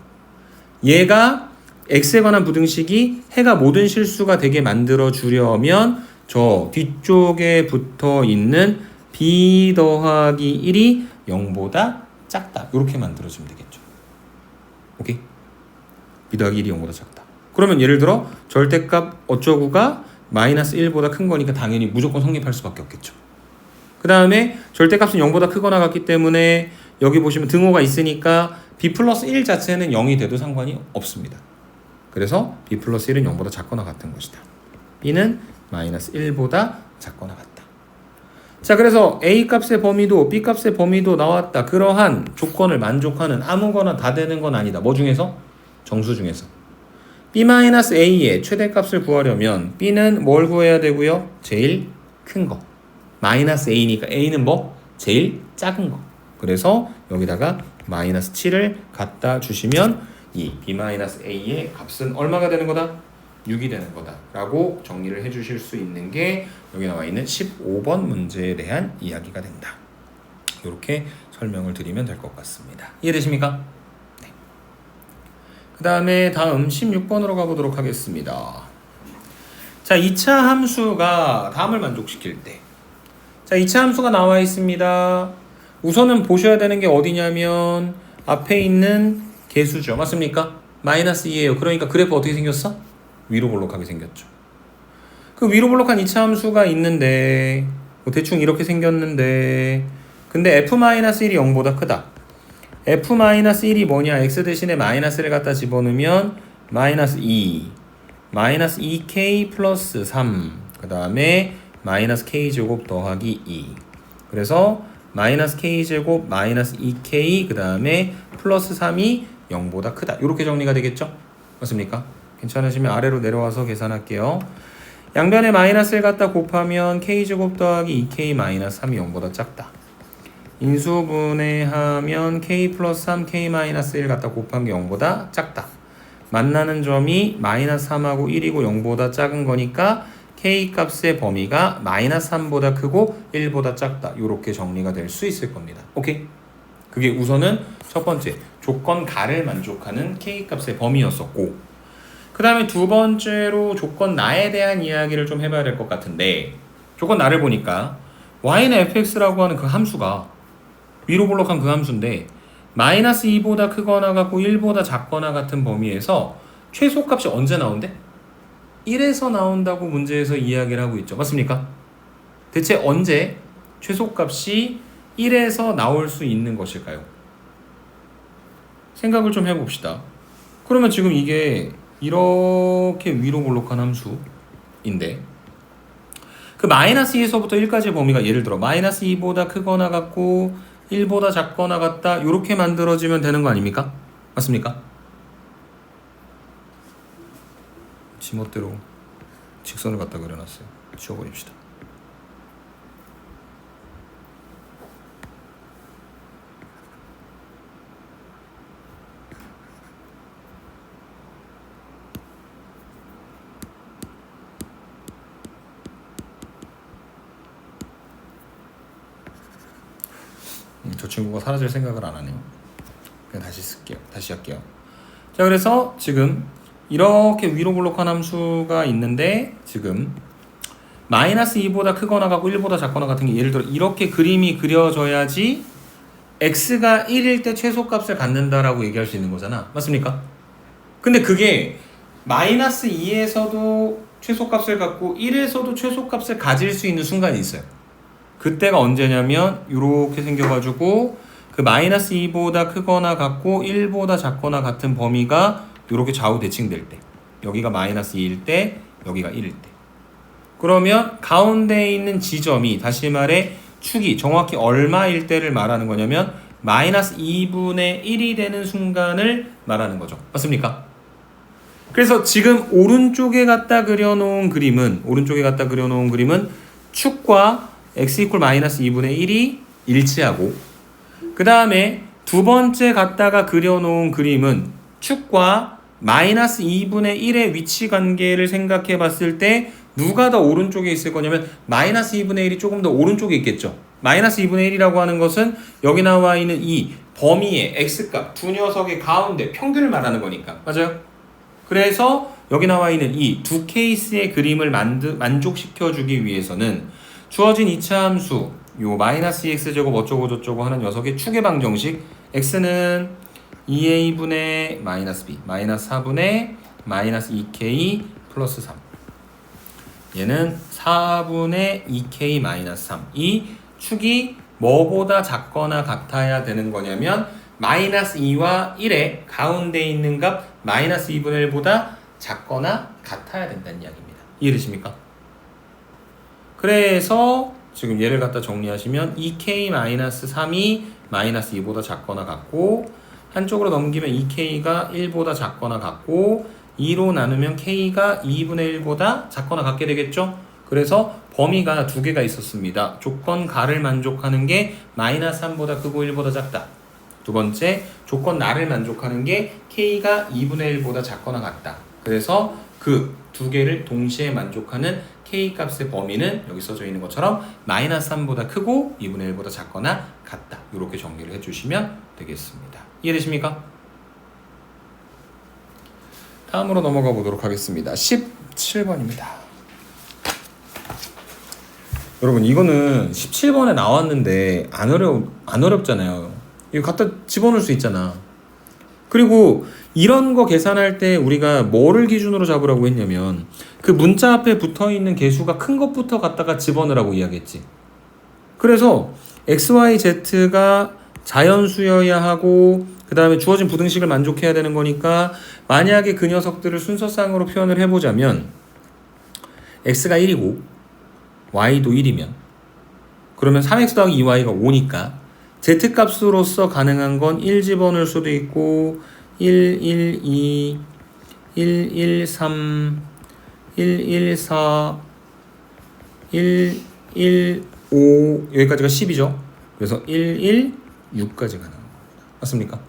얘가 x에 관한 부등식이 해가 모든 실수가 되게 만들어 주려면 저 뒤쪽에 붙어 있는 b 더하기 1이 0보다 작다. 이렇게 만들어주면 되겠죠. 오케이? b 더하기 1이 0보다 작다. 그러면 예를 들어 절대값 어쩌구가 마이너스 1보다 큰 거니까 당연히 무조건 성립할 수밖에 없겠죠. 그 다음에 절대값은 0보다 크거나 같기 때문에 여기 보시면 등호가 있으니까 b 플러스 1 자체는 0이 돼도 상관이 없습니다. 그래서 b 플러스 1은 0보다 작거나 같은 것이다. b는 마이너스 1보다 작거나 같다. 자, 그래서 a 값의 범위도 b 값의 범위도 나왔다. 그러한 조건을 만족하는 아무거나 다 되는 건 아니다. 뭐 중에서? 정수 중에서. b-a의 최대값을 구하려면 b는 뭘 구해야 되고요? 제일 큰 거. 마이너스 a니까 a는 뭐? 제일 작은 거. 그래서 여기다가 마이너스 7을 갖다 주시면 이 b-a의 값은 얼마가 되는 거다? 6이 되는 거다 라고 정리를 해주실 수 있는 게 여기 나와 있는 15번 문제에 대한 이야기가 된다. 이렇게 설명을 드리면 될 것 같습니다. 이해되십니까? 네. 그 다음에 다음 16번으로 가보도록 하겠습니다. 자, 2차 함수가 다음을 만족시킬 때, 자, 2차 함수가 나와 있습니다. 우선은 보셔야 되는 게 어디냐면 앞에 있는 개수죠. 맞습니까? 마이너스 2예요. 그러니까 그래프 어떻게 생겼어? 위로 볼록하게 생겼죠. 그 위로 볼록한 2차 함수가 있는데 뭐 대충 이렇게 생겼는데 근데 f-1이 0보다 크다. f-1이 뭐냐? x 대신에 마이너스를 갖다 집어넣으면 마이너스 2 마이너스 2k 플러스 3 그 다음에 마이너스 k제곱 더하기 2 그래서 마이너스 k제곱 마이너스 2k 그 다음에 플러스 3이 0보다 크다. 이렇게 정리가 되겠죠? 맞습니까? 괜찮으시면 아래로 내려와서 계산할게요. 양변에 마이너스를 갖다 곱하면 k제곱 더하기 2k 마이너스 3이 0보다 작다. 인수분해하면 k 플러스 3 k 마이너스 1 갖다 곱한 게 0보다 작다. 만나는 점이 마이너스 3하고 1이고 0보다 작은 거니까 k 값의 범위가 마이너스 3보다 크고 1보다 작다. 이렇게 정리가 될 수 있을 겁니다. 오케이? 그게 우선은 첫 번째 조건 가를 만족하는 k 값의 범위였었고, 그 다음에 두 번째로 조건 나에 대한 이야기를 좀 해봐야 될 것 같은데, 조건 나를 보니까 y는 fx라고 하는 그 함수가 위로 볼록한 그 함수인데 마이너스 2보다 크거나 같고 1보다 작거나 같은 범위에서 최소값이 언제 나온대? 1에서 나온다고 문제에서 이야기를 하고 있죠. 맞습니까? 대체 언제 최소값이 1에서 나올 수 있는 것일까요? 생각을 좀 해봅시다. 그러면 지금 이게 이렇게 위로 볼록한 함수인데 그 마이너스 2에서부터 1까지의 범위가 예를 들어 마이너스 2보다 크거나 같고 1보다 작거나 같다 이렇게 만들어지면 되는 거 아닙니까? 맞습니까? 지멋대로 직선을 갖다 그려놨어요. 지워버립시다. 저 친구가 사라질 생각을 안 하네요. 그냥 다시 쓸게요. 다시 할게요. 자, 그래서 지금 이렇게 위로 볼록한 함수가 있는데 지금 마이너스 2보다 크거나 같고 1보다 작거나 같은 게 예를 들어 이렇게 그림이 그려져야지 x가 1일 때 최소값을 갖는다라고 얘기할 수 있는 거잖아. 맞습니까? 근데 그게 마이너스 2에서도 최소값을 갖고 1에서도 최소값을 가질 수 있는 순간이 있어요. 그때가 언제냐면 이렇게 생겨가지고 그 마이너스 2보다 크거나 같고 1보다 작거나 같은 범위가 이렇게 좌우 대칭될 때, 여기가 마이너스 2일 때 여기가 1일 때, 그러면 가운데에 있는 지점이 다시 말해 축이 정확히 얼마일 때를 말하는 거냐면 마이너스 2분의 1이 되는 순간을 말하는 거죠. 맞습니까? 그래서 지금 오른쪽에 갖다 그려놓은 그림은 축과 x 이퀄 마이너스 2분의 1이 일치하고, 그 다음에 두 번째 갖다가 그려놓은 그림은 축과 마이너스 2분의 1의 위치 관계를 생각해 봤을 때 누가 더 오른쪽에 있을 거냐면 마이너스 2분의 1이 조금 더 오른쪽에 있겠죠. 마이너스 2분의 1이라고 하는 것은 여기 나와 있는 이 범위의 x값 두 녀석의 가운데 평균을 말하는 거니까. 맞아요? 그래서 여기 나와 있는 이 두 케이스의 그림을 만족시켜 주기 위해서는 주어진 2차 함수 요 마이너스 2x제곱 어쩌고 저쩌고 하는 녀석의 축의 방정식 x는 2a분의 마이너스 b 마이너스 4분의 마이너스 2k 플러스 3, 얘는 4분의 2k 마이너스 3. 이 축이 뭐보다 작거나 같아야 되는 거냐면 마이너스 2와 1의 가운데 있는 값 마이너스 2분의 1보다 작거나 같아야 된다는 이야기입니다. 이해되십니까? 그래서 지금 얘를 갖다 정리하시면 2k 마이너스 3이 마이너스 2보다 작거나 같고, 한쪽으로 넘기면 2k가 1보다 작거나 같고, 2로 나누면 k가 2분의 1보다 작거나 같게 되겠죠? 그래서 범위가 두 개가 있었습니다. 조건 가를 만족하는 게 마이너스 3보다 크고 1보다 작다. 두 번째, 조건 나를 만족하는 게 k가 2분의 1보다 작거나 같다. 그래서 그 두 개를 동시에 만족하는 k 값의 범위는 여기 써져 있는 것처럼 마이너스 3보다 크고 2분의 1보다 작거나 같다. 이렇게 정리를 해주시면 되겠습니다. 이해되십니까? 다음으로 넘어가 보도록 하겠습니다. 17번입니다. 여러분 이거는 17번에 나왔는데 안 어렵잖아요. 이거 갖다 집어넣을 수 있잖아. 그리고 이런 거 계산할 때 우리가 뭐를 기준으로 잡으라고 했냐면 그 문자 앞에 붙어있는 개수가 큰 것부터 갖다가 집어넣으라고 이야기했지. 그래서 x, y, z가 자연수여야 하고 그 다음에 주어진 부등식을 만족해야 되는 거니까 만약에 그 녀석들을 순서상으로 표현을 해보자면 x가 1이고 y도 1이면 그러면 3x 더하기 2y가 5니까 z값으로서 가능한 건 1 집어넣을 수도 있고 1, 1, 2, 1, 1, 3, 1, 1, 4, 1, 1, 5 여기까지가 10이죠. 그래서 1, 1, 6까지 가능한 겁니다. 맞습니까?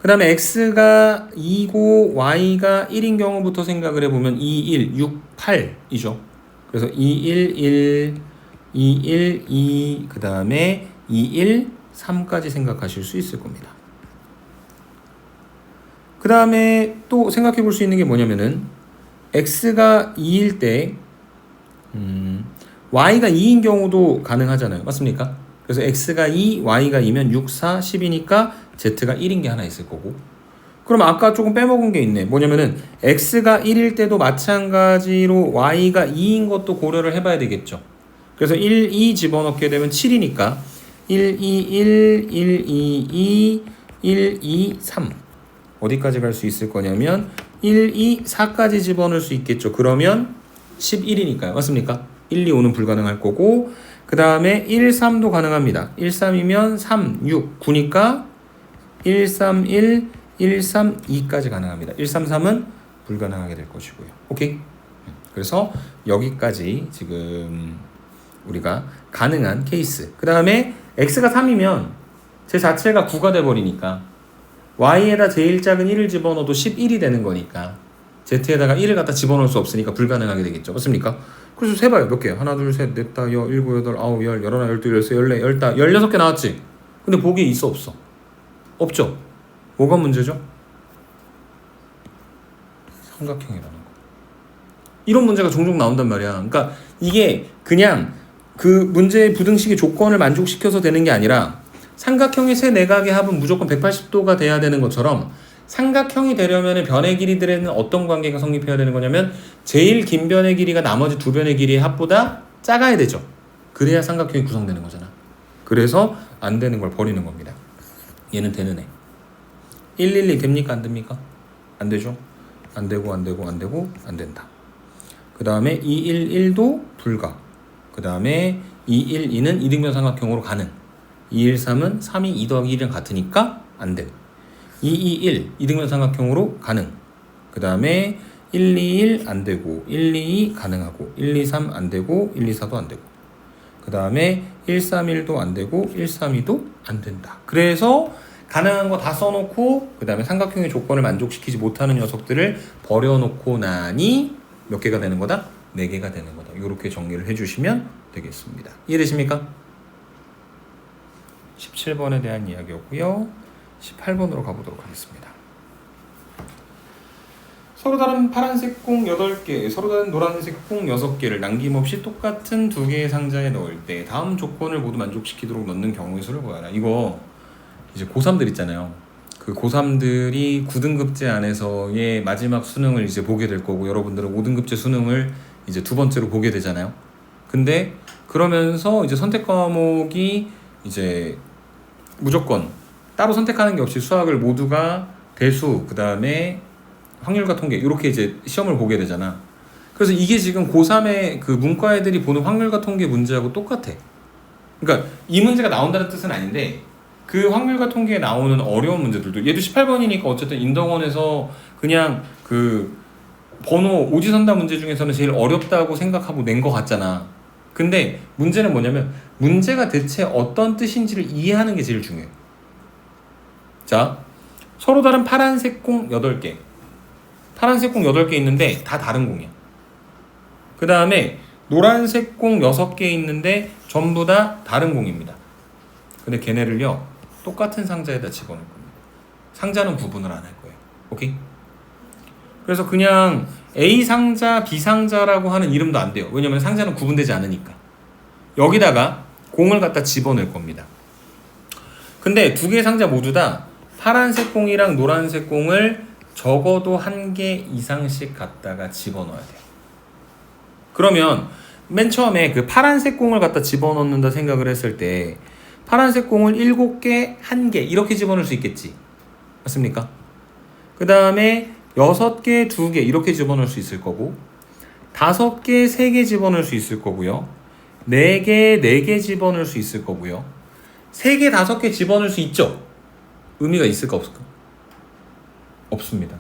그 다음에 x가 2고 y가 1인 경우부터 생각을 해보면 2, 1, 6, 8이죠. 그래서 2, 1, 1, 2, 1, 2, 그 다음에 2, 1, 3까지 생각하실 수 있을 겁니다. 그 다음에 또 생각해 볼 수 있는 게 뭐냐면은 x가 2일 때 y가 2인 경우도 가능하잖아요. 맞습니까? 그래서 x가 2, y가 2면 6, 4, 10이니까 z가 1인 게 하나 있을 거고 그럼 아까 조금 빼먹은 게 있네. 뭐냐면은 x가 1일 때도 마찬가지로 y가 2인 것도 고려를 해봐야 되겠죠. 그래서 1, 2 집어넣게 되면 7이니까 1, 2, 1, 1, 2, 2, 1, 2, 3 어디까지 갈 수 있을 거냐면 1, 2, 4까지 집어넣을 수 있겠죠. 그러면 11이니까요. 맞습니까? 1, 2, 5는 불가능할 거고 그 다음에 1, 3도 가능합니다. 1, 3이면 3, 6, 9니까 1, 3, 1, 1, 3, 2까지 가능합니다. 1, 3, 3은 불가능하게 될 것이고요. 오케이? 그래서 여기까지 지금 우리가 가능한 케이스. 그 다음에 x가 3이면 제 자체가 9가 돼버리니까 y에다 제일 작은 1을 집어넣어도 11이 되는 거니까 z에다가 1을 갖다 집어넣을 수 없으니까 불가능하게 되겠죠. 맞습니까? 그래서 세봐요. 몇 개? 하나, 둘, 셋, 넷, 다, 여, 일곱, 여덟, 아홉, 열, 열하나, 열둘, 열세, 열네, 열다, 16개 나왔지? 근데 보기에 있어 없어? 없죠? 뭐가 문제죠? 삼각형이라는 거. 이런 문제가 종종 나온단 말이야. 그러니까 이게 그냥 그 문제의 부등식의 조건을 만족시켜서 되는 게 아니라 삼각형의 세 내각의 합은 무조건 180도가 돼야 되는 것처럼 삼각형이 되려면 변의 길이들에는 어떤 관계가 성립해야 되는 거냐면 제일 긴 변의 길이가 나머지 두 변의 길이의 합보다 작아야 되죠. 그래야 삼각형이 구성되는 거잖아. 그래서 안 되는 걸 버리는 겁니다. 얘는 되는 애. 112 됩니까? 안 됩니까? 안 되죠. 안 되고 안 되고 안 되고 안 된다. 그 다음에 211도 불가. 그 다음에 212는 이등변 삼각형으로 가능. 213은 3이 2 더하기 1이랑 같으니까 안 돼. 221 이등변 삼각형으로 가능. 그 다음에 121 안 되고 122 가능하고 123 안 되고 124도 안 되고 그 다음에 131도 안 되고 132도 안 된다. 그래서 가능한 거 다 써놓고 그 다음에 삼각형의 조건을 만족시키지 못하는 녀석들을 버려놓고 나니 몇 개가 되는 거다? 4개가 되는 거다. 이렇게 정리를 해주시면 되겠습니다. 이해되십니까? 17번에 대한 이야기였고요. 18번으로 가보도록 하겠습니다. 서로 다른 파란색 공 8개, 서로 다른 노란색 공 6개를 남김없이 똑같은 두 개의 상자에 넣을 때 다음 조건을 모두 만족시키도록 넣는 경우의 수를 구하라. 이거 이제 고3들 있잖아요. 그 고3들이 9등급제 안에서의 마지막 수능을 이제 보게 될 거고 여러분들은 5등급제 수능을 이제 두 번째로 보게 되잖아요. 근데 그러면서 이제 선택 과목이 이제 무조건 따로 선택하는 게 없이 수학을 모두가 대수, 그 다음에 확률과 통계 이렇게 이제 시험을 보게 되잖아. 그래서 이게 지금 고3의 그 문과 애들이 보는 확률과 통계 문제하고 똑같아. 그러니까 이 문제가 나온다는 뜻은 아닌데 그 확률과 통계에 나오는 어려운 문제들도 얘도 18번이니까 어쨌든 인덕원에서 그냥 그 번호 오지선다 문제 중에서는 제일 어렵다고 생각하고 낸 것 같잖아. 근데 문제는 뭐냐면 문제가 대체 어떤 뜻인지를 이해하는 게 제일 중요해. 자, 서로 다른 파란색 공 8개. 파란색 공 8개 있는데 다 다른 공이야. 그 다음에 노란색 공 6개 있는데 전부 다 다른 공입니다. 근데 걔네를요 똑같은 상자에다 집어넣을 겁니다. 상자는 구분을 안 할 거예요. 오케이? 그래서 그냥 A 상자, B 상자라고 하는 이름도 안 돼요. 왜냐면 상자는 구분되지 않으니까. 여기다가 공을 갖다 집어넣을 겁니다. 근데 두 개의 상자 모두 다 파란색 공이랑 노란색 공을 적어도 1개 이상씩 갖다가 집어넣어야 돼요. 그러면 맨 처음에 그 파란색 공을 갖다 집어넣는다 생각을 했을 때 파란색 공을 7개, 1개 이렇게 집어넣을 수 있겠지. 맞습니까? 그 다음에 6개, 2개 이렇게 집어넣을 수 있을 거고 5개, 3개 집어넣을 수 있을 거고요. 4개, 4개 집어넣을 수 있을 거고요. 3개, 5개 집어넣을 수 있죠? 의미가 있을까 없을까? 없습니다.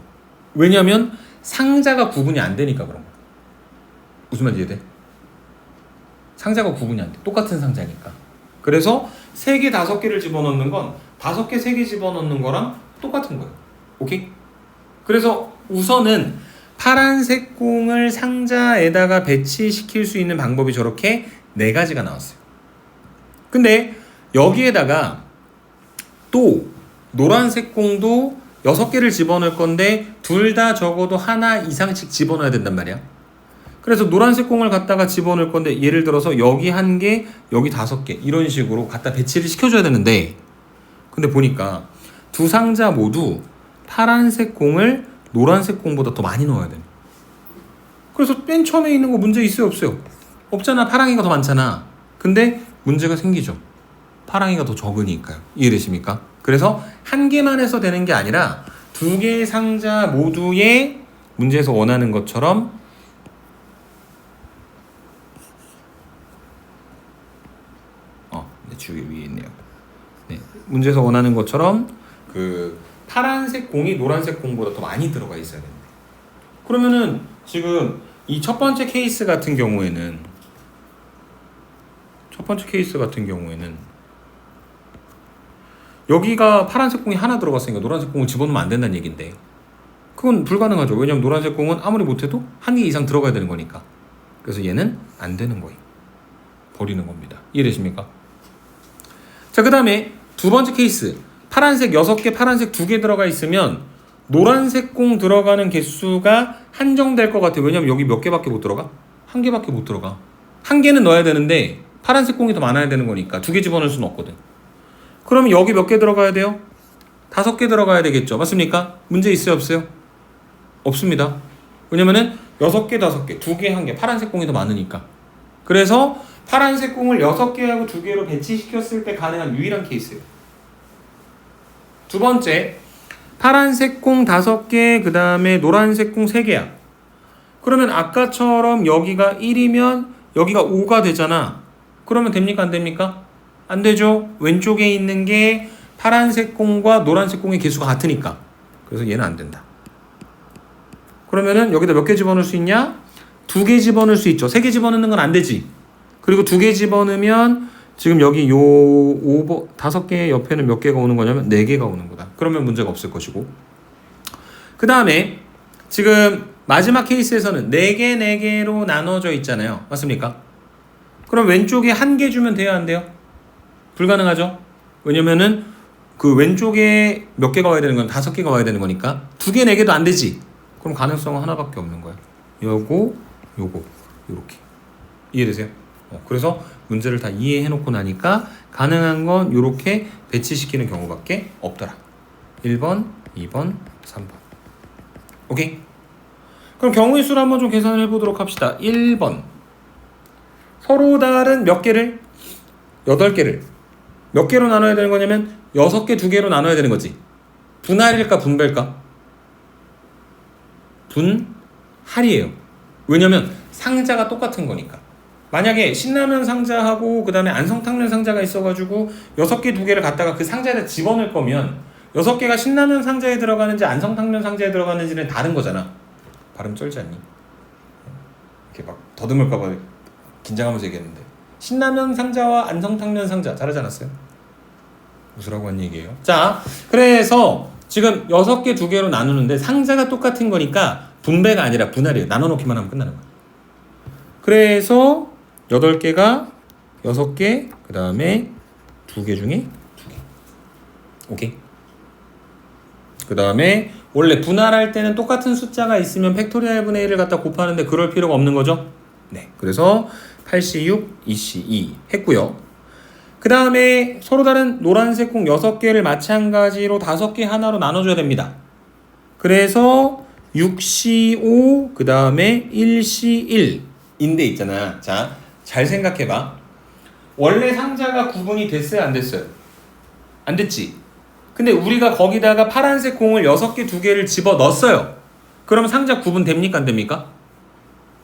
왜냐하면 상자가 구분이 안 되니까 그런 거야. 무슨 말인지 이해돼? 상자가 구분이 안 돼. 똑같은 상자니까. 그래서 3개, 5개를 집어넣는 건 5개, 3개 집어넣는 거랑 똑같은 거예요. 오케이? 그래서 우선은 파란색 공을 상자에다가 배치시킬 수 있는 방법이 저렇게 4가지가 나왔어요. 근데 여기에다가 또 노란색 공도 6개를 집어넣을 건데 둘 다 적어도 하나 이상씩 집어넣어야 된단 말이야. 그래서 노란색 공을 갖다가 집어넣을 건데 예를 들어서 여기 1개, 여기 5개 이런 식으로 갖다 배치를 시켜줘야 되는데 근데 보니까 두 상자 모두 파란색 공을 노란색 공보다 더 많이 넣어야 돼. 그래서 맨 처음에 있는 거 문제 있어요 없어요? 없잖아. 파랑이가 더 많잖아. 근데 문제가 생기죠. 파랑이가 더 적으니까요. 이해되십니까? 그래서 1개만 해서 되는 게 아니라 2개의 상자 모두에 문제에서 원하는 것처럼 주위 위에 있네요. 네, 문제에서 원하는 것처럼 그 파란색 공이 노란색 공보다 더 많이 들어가 있어야 됩니다. 그러면은 지금 이 첫 번째 케이스 같은 경우에는 여기가 파란색 공이 하나 들어갔으니까 노란색 공을 집어넣으면 안 된다는 얘긴데 그건 불가능하죠. 왜냐면 노란색 공은 아무리 못해도 1개 이상 들어가야 되는 거니까. 그래서 얘는 안 되는 거예요. 버리는 겁니다. 이해되십니까? 자, 그 다음에 두 번째 케이스. 파란색 6개, 파란색 2개 들어가 있으면 노란색 공 들어가는 개수가 한정될 것 같아요. 왜냐면 여기 몇 개밖에 못 들어가? 1개밖에 못 들어가. 1개는 넣어야 되는데 파란색 공이 더 많아야 되는 거니까 2개 집어넣을 수는 없거든. 그러면 여기 몇 개 들어가야 돼요? 5개 들어가야 되겠죠. 맞습니까? 문제 있어요 없어요? 없습니다. 왜냐면은 6개, 5개, 2개, 1개 파란색 공이 더 많으니까. 그래서 파란색 공을 6개하고 2개로 배치시켰을 때 가능한 유일한 케이스예요. 두 번째, 파란색 공 5개, 그 다음에 노란색 공 3개야. 그러면 아까처럼 여기가 1이면 여기가 5가 되잖아. 그러면 됩니까? 안 됩니까? 안 되죠. 왼쪽에 있는 게 파란색 공과 노란색 공의 개수가 같으니까. 그래서 얘는 안 된다. 그러면은 여기다 몇 개 집어넣을 수 있냐? 2개 집어넣을 수 있죠. 3개 집어넣는 건 안 되지. 그리고 2개 집어넣으면 지금 여기 요 5개 옆에는 몇 개가 오는 거냐면 4개가 오는 거다. 그러면 문제가 없을 것이고. 그 다음에 지금 마지막 케이스에서는 4개, 4개로 나눠져 있잖아요. 맞습니까? 그럼 왼쪽에 1개 주면 돼요, 안 돼요? 불가능하죠? 왜냐면은 그 왼쪽에 몇 개가 와야 되는 건 5개가 와야 되는 거니까 2개, 4개도 안 되지. 그럼 가능성은 하나밖에 없는 거야. 요거, 요렇게. 이해되세요? 그래서 문제를 다 이해해 놓고 나니까 가능한 건 요렇게 배치시키는 경우밖에 없더라. 1번, 2번, 3번. 오케이? 그럼 경우의 수를 한번 좀 계산을 해보도록 합시다. 1번. 서로 다른 몇 개를? 8개를. 몇 개로 나눠야 되는 거냐면 6개, 2개로 나눠야 되는 거지. 분할일까, 분배일까? 분할이에요. 왜냐면 상자가 똑같은 거니까. 만약에 신라면 상자하고 그 다음에 안성탕면 상자가 있어가지고 6개, 2개를 갖다가 그 상자에다 집어넣을 거면 6개가 신라면 상자에 들어가는지 안성탕면 상자에 들어가는지는 다른 거잖아. 발음 쩔지 않니? 이렇게 막 더듬을까봐 긴장하면서 얘기했는데 신라면 상자와 안성탕면 상자 잘하지 않았어요? 웃으라고 한 얘기예요. 자, 그래서 지금 6개 2개로 나누는데 상자가 똑같은 거니까 분배가 아니라 분할이에요. 나눠놓기만 하면 끝나는 거예요. 그래서 8개가 6개, 그 다음에 2개 중에 2개. 오케이? 그 다음에 원래 분할할 때는 똑같은 숫자가 있으면 팩토리얼 분의 1을 갖다 곱하는데 그럴 필요가 없는 거죠? 네. 그래서 8C6, 2C2 했고요. 그 다음에 서로 다른 노란색 공 6개를 마찬가지로 5개 하나로 나눠줘야 됩니다. 그래서 6C5, 그 다음에 1C1인데 있잖아. 자, 잘 생각해봐. 원래 상자가 구분이 됐어요? 안 됐어요? 안 됐지? 근데 우리가 거기다가 파란색 공을 6개 2개를 집어 넣었어요. 그럼 상자 구분됩니까? 안 됩니까?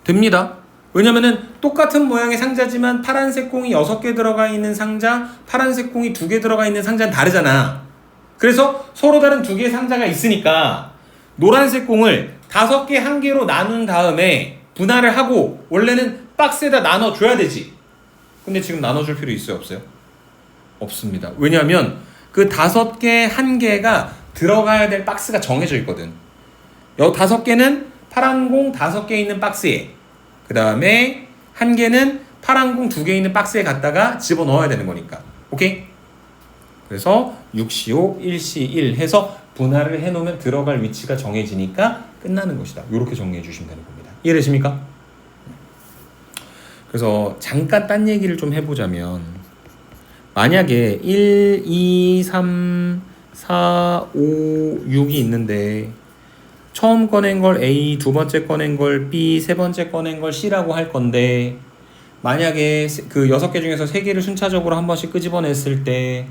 됩니다. 왜냐면은 똑같은 모양의 상자지만 파란색 공이 6개 들어가 있는 상자, 파란색 공이 2개 들어가 있는 상자는 다르잖아. 그래서 서로 다른 2개의 상자가 있으니까 노란색 공을 5개 1개로 나눈 다음에 분할을 하고 원래는 박스에다 나눠줘야 되지. 근데 지금 나눠줄 필요 있어요? 없어요? 없습니다. 왜냐하면 그 5개 1개가 들어가야 될 박스가 정해져 있거든. 5개는 파란 공 5개 있는 박스에, 그 다음에 1개는 파란 공 2개 있는 박스에 갖다가 집어넣어야 되는 거니까. 오케이? 그래서 6C5, 1C1 해서 분할을 해놓으면 들어갈 위치가 정해지니까 끝나는 것이다. 이렇게 정리해 주시면 되는 겁니다. 이해되십니까? 그래서 잠깐 딴 얘기를 좀 해보자면, 만약에 1, 2, 3, 4, 5, 6이 있는데 처음 꺼낸 걸 A, 두 번째 꺼낸 걸 B, 세 번째 꺼낸 걸 C라고 할 건데, 만약에 그 6개 중에서 3개를 순차적으로 한 번씩 끄집어냈을 때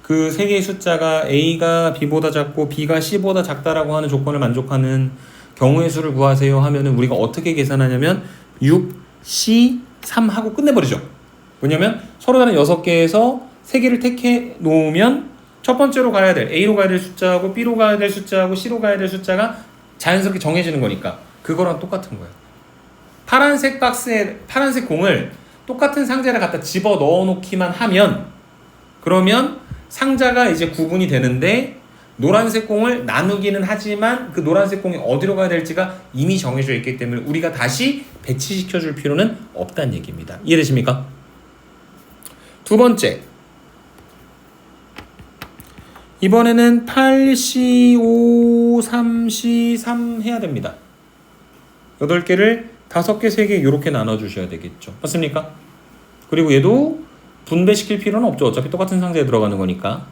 그 3개의 숫자가 A가 B보다 작고 B가 C보다 작다라고 하는 조건을 만족하는 경우의 수를 구하세요 하면은 우리가 어떻게 계산하냐면 6, C, 3 하고 끝내버리죠. 왜냐면 서로 다른 6개에서 3개를 택해 놓으면 첫 번째로 가야 될 A로 가야 될 숫자하고 B로 가야 될 숫자하고 C로 가야 될 숫자가 자연스럽게 정해지는 거니까 그거랑 똑같은 거예요. 파란색 박스에 파란색 공을 똑같은 상자를 갖다 집어 넣어 놓기만 하면, 그러면 상자가 이제 구분이 되는데 노란색 공을 나누기는 하지만 그 노란색 공이 어디로 가야 될지가 이미 정해져 있기 때문에 우리가 다시 배치시켜 줄 필요는 없다는 얘기입니다. 이해되십니까? 두 번째, 이번에는 8C5, 3C3 해야 됩니다. 8개를 5개, 3개 이렇게 나눠주셔야 되겠죠. 맞습니까? 그리고 얘도 분배시킬 필요는 없죠. 어차피 똑같은 상자에 들어가는 거니까.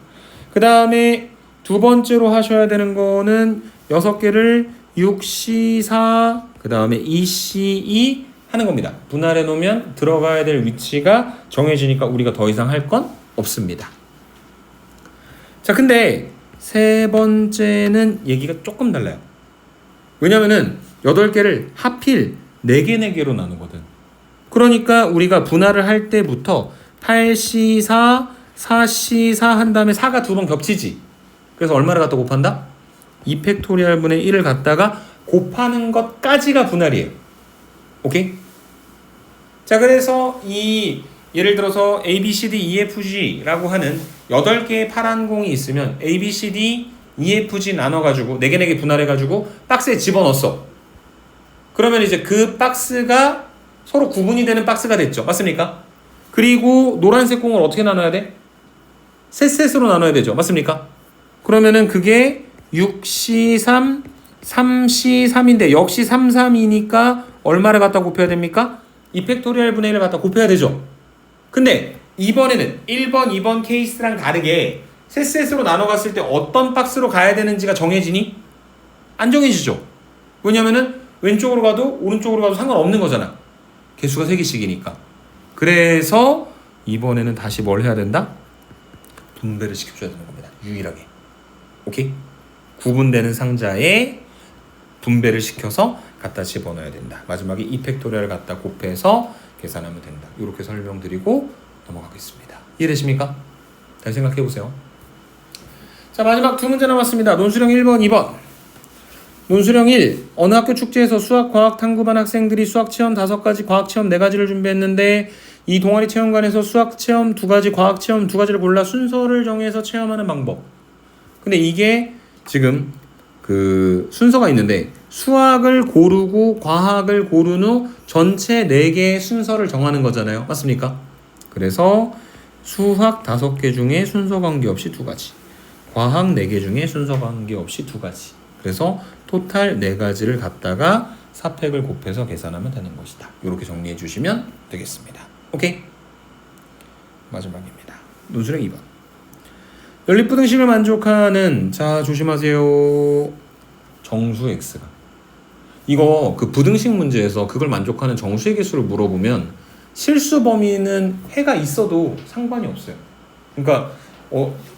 그 다음에 두 번째로 하셔야 되는 거는 6개를 6C4, 그 다음에 2C2 하는 겁니다. 분할해 놓으면 들어가야 될 위치가 정해지니까 우리가 더 이상 할 건 없습니다. 자, 근데 세 번째는 얘기가 조금 달라요. 왜냐면은 8개를 하필 4개 4개로 나누거든. 그러니까 우리가 분할을 할 때부터 8C4, 4C4 한 다음에 4가 2번 겹치지. 그래서 얼마를 갖다 곱한다? 2팩토리얼 분의 1을 갖다가 곱하는 것까지가 분할이에요. 오케이? 자, 그래서 이 예를 들어서 A, B, C, D, E, F, G라고 하는 8개의 파란 공이 있으면 A, B, C, D, E, F, G 나눠가지고 4개 4개 분할해가지고 박스에 집어넣었어. 그러면 이제 그 박스가 서로 구분이 되는 박스가 됐죠. 맞습니까? 그리고 노란색 공을 어떻게 나눠야 돼? 셋셋으로 나눠야 되죠. 맞습니까? 그러면은 그게 6C3, 3C3인데 역시 3, 3이니까 얼마를 갖다 곱해야 됩니까? 2팩토리얼 분의 1을 갖다 곱해야 되죠. 근데 이번에는 1번, 2번 케이스랑 다르게 셋셋으로 나눠갔을 때 어떤 박스로 가야 되는지가 정해지니? 안 정해지죠. 왜냐면은 왼쪽으로 가도 오른쪽으로 가도 상관없는 거잖아. 개수가 3개씩이니까. 그래서 이번에는 다시 뭘 해야 된다? 분배를 시켜줘야 되는 겁니다. 유일하게. 오케이? 구분되는 상자에 분배를 시켜서 갖다 집어넣어야 된다. 마지막에 2팩토리얼 갖다 곱해서 계산하면 된다. 이렇게 설명드리고 넘어가겠습니다. 이해되십니까? 잘 생각해보세요. 자, 마지막 두 문제 남았습니다. 논술형 1번, 2번. 논술형 1. 어느 학교 축제에서 수학, 과학, 탐구반 학생들이 수학체험 5가지, 과학체험 4가지를 준비했는데 이 동아리 체험관에서 수학체험 2가지, 과학체험 2가지를 골라 순서를 정해서 체험하는 방법. 근데 이게 지금 그 순서가 있는데 수학을 고르고 과학을 고른 후 전체 4개의 순서를 정하는 거잖아요. 맞습니까? 그래서 수학 5개 중에 순서 관계없이 2가지, 과학 4개 중에 순서 관계없이 2가지. 그래서 토탈 4가지를 갖다가 사팩을 곱해서 계산하면 되는 것이다. 이렇게 정리해 주시면 되겠습니다. 오케이? 마지막입니다. 논술형 2번. 연립부등식을 만족하는, 자 조심하세요, 정수 x가, 이거 그 부등식 문제에서 그걸 만족하는 정수의 개수를 물어보면 실수 범위는 해가 있어도 상관이 없어요. 그러니까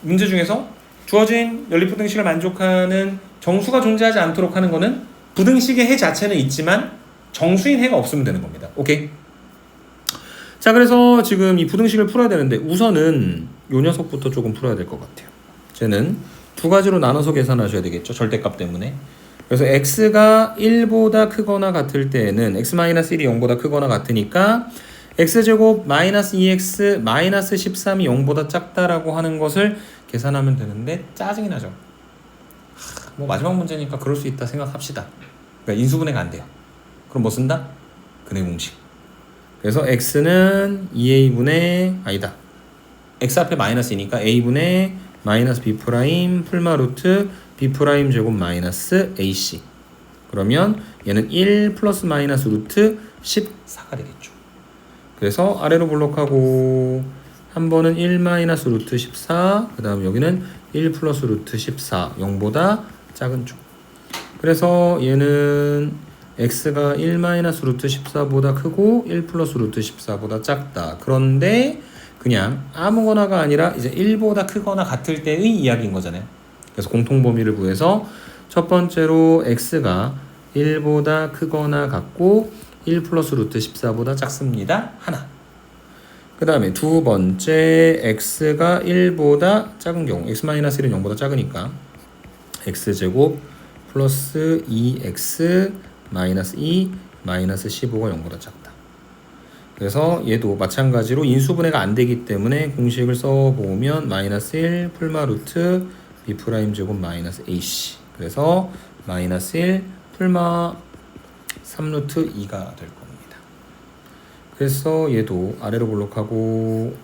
문제 중에서 주어진 연립부등식을 만족하는 정수가 존재하지 않도록 하는 거는 부등식의 해 자체는 있지만 정수인 해가 없으면 되는 겁니다. 오케이? 자, 그래서 지금 이 부등식을 풀어야 되는데 우선은 요 녀석부터 조금 풀어야 될 것 같아요. 쟤는 2가지로 나눠서 계산하셔야 되겠죠, 절대값 때문에. 그래서 x가 1보다 크거나 같을 때에는 x-1이 0보다 크거나 같으니까 x제곱 마이너스 2x 마이너스 13이 0보다 작다라고 하는 것을 계산하면 되는데 짜증이 나죠. 뭐 마지막 문제니까 그럴 수 있다 생각합시다. 그러니까 인수분해가 안 돼요. 그럼 뭐 쓴다? 근해 공식. 그래서 x는 2a분의 아니다, x 앞에 마이너스이니까 a분의 마이너스 b 프라임 풀마 루트 b 프라임 제곱 마이너스 ac. 그러면 얘는 1 플러스 마이너스 루트 14가 되겠죠. 그래서 아래로 블록하고 한 번은 1 마이너스 루트 14, 그 다음 여기는 1 플러스 루트 14, 0보다 작은 쪽. 그래서 얘는 x가 1 마이너스 루트 14보다 크고 1 플러스 루트 14보다 작다. 그런데 그냥 아무거나가 아니라 이제 1보다 크거나 같을 때의 이야기인 거잖아요. 그래서 공통범위를 구해서 첫 번째로 x가 1보다 크거나 같고 1 플러스 루트 14보다 작습니다. 하나. 그 다음에 두 번째, x가 1보다 작은 경우, x-1은 0보다 작으니까 x제곱 플러스 2x 마이너스 2 마이너스 15가 0보다 작다. 그래서 얘도 마찬가지로 인수분해가 안 되기 때문에 공식을 써보면 마이너스 1 풀마 루트 b 프라임 제곱 마이너스 ac. 그래서 마이너스 1 풀마 3 루트 2가 될 겁니다. 그래서 얘도 아래로 블록하고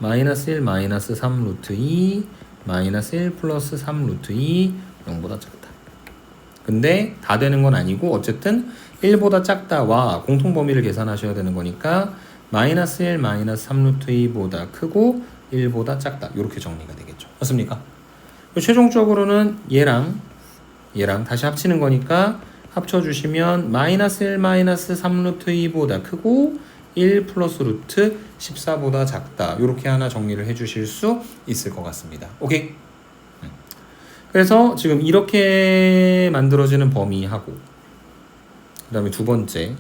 마이너스 1 마이너스 3 루트 2 마이너스 1 플러스 3 루트 2 0보다 작다. 근데 다 되는 건 아니고 어쨌든 1보다 작다와 공통범위를 계산하셔야 되는 거니까 마이너스 1 마이너스 3 루트 2보다 크고 1보다 작다. 이렇게 정리가 되겠죠. 맞습니까? 최종적으로는 얘랑 다시 합치는 거니까 합쳐주시면 마이너스 1 마이너스 3 루트 2보다 크고 1 플러스 루트 14보다 작다. 이렇게 하나 정리를 해주실 수 있을 것 같습니다. 오케이? 그래서 지금 이렇게 만들어지는 범위하고 그 다음에 두 번째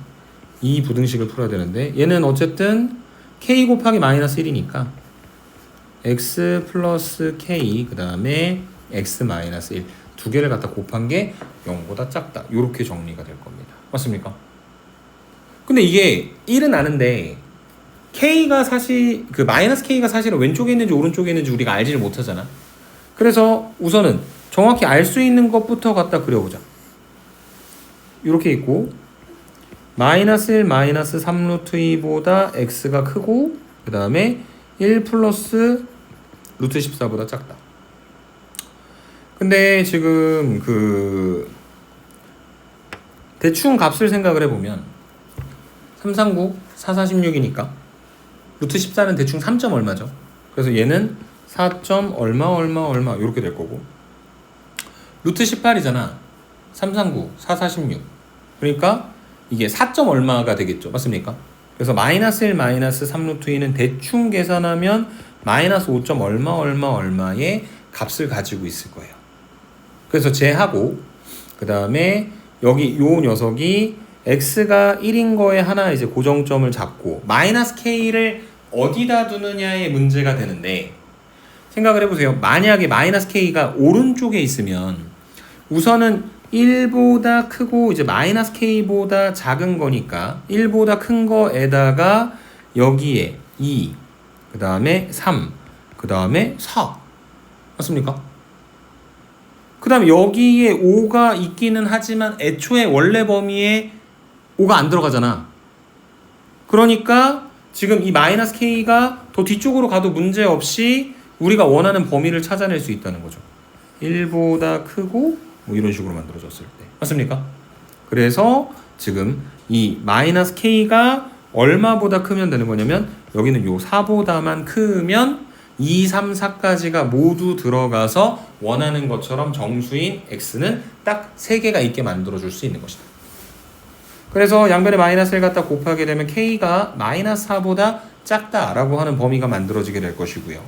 이 부등식을 풀어야 되는데 얘는 어쨌든 k 곱하기 마이너스 1이니까 x 플러스 k 그 다음에 x 마이너스 1 두 개를 갖다 곱한 게 0보다 작다. 이렇게 정리가 될 겁니다. 맞습니까? 근데 이게 1은 아는데 k가 사실 그 마이너스 k가 사실은 왼쪽에 있는지 오른쪽에 있는지 우리가 알지를 못하잖아. 그래서 우선은 정확히 알 수 있는 것부터 갖다 그려보자. 이렇게 있고 마이너스 1 마이너스 3 루트 2보다 x가 크고 그 다음에 1 플러스 루트 14보다 작다. 근데 지금 그 대충 값을 생각을 해보면 339, 4, 46이니까 루트 14는 대충 3점 얼마죠. 그래서 얘는 4점 얼마 이렇게 될 거고 루트 18이잖아. 339, 4, 46 그러니까 이게 4점 얼마가 되겠죠. 맞습니까? 그래서 마이너스 1 마이너스 3 루트 2는 대충 계산하면 마이너스 5점 얼마의 값을 가지고 있을 거예요. 그래서 쟤하고 그 다음에 여기 요 녀석이 x가 1인 거에 하나 이제 고정점을 잡고 마이너스 k를 어디다 두느냐의 문제가 되는데 생각을 해보세요. 만약에 마이너스 k가 오른쪽에 있으면 우선은 1보다 크고 이제 마이너스 k보다 작은 거니까 1보다 큰 거에다가 여기에 2, 그 다음에 3, 그 다음에 4 맞습니까? 그 다음에 여기에 5가 있기는 하지만 애초에 원래 범위에 5가 안 들어가잖아. 그러니까 지금 이 마이너스 k가 더 뒤쪽으로 가도 문제없이 우리가 원하는 범위를 찾아낼 수 있다는 거죠. 1보다 크고 뭐 이런 식으로 만들어졌을 때 맞습니까? 그래서 지금 이 마이너스 k가 얼마보다 크면 되는 거냐면 여기는 요 4보다만 크면 2, 3, 4까지가 모두 들어가서 원하는 것처럼 정수인 x는 딱 3개가 있게 만들어줄 수 있는 것이다. 그래서 양변에 마이너스 1 갖다 곱하게 되면 k가 마이너스 4보다 작다라고 하는 범위가 만들어지게 될 것이고요.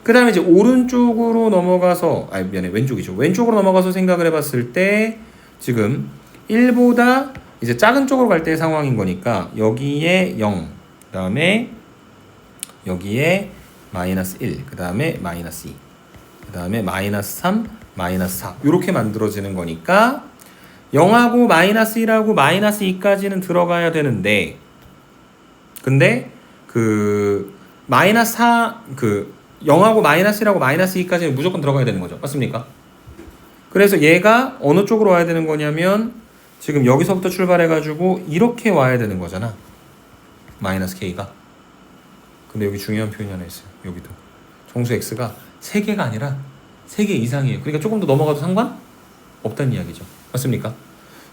그 다음에 이제 오른쪽으로 넘어가서 왼쪽이죠. 왼쪽으로 넘어가서 생각을 해봤을 때 지금 1보다 이제 작은 쪽으로 갈 때의 상황인 거니까 여기에 0, 그 다음에 여기에 마이너스 1, 그 다음에 마이너스 2, 그 다음에 마이너스 3, 마이너스 4 이렇게 만들어지는 거니까 0하고 마이너스 1하고 마이너스 2까지는 들어가야 되는데 근데 그 마이너스 4, 0하고 마이너스 1하고 마이너스 2까지는 무조건 들어가야 되는 거죠. 맞습니까? 그래서 얘가 어느 쪽으로 와야 되는 거냐면 지금 여기서부터 출발해가지고 이렇게 와야 되는 거잖아. 마이너스 k가. 근데 여기 중요한 표현이 하나 있어요. 여기도. 정수 x가 3개가 아니라 3개 이상이에요. 그러니까 조금 더 넘어가도 상관없다는 이야기죠. 맞습니까?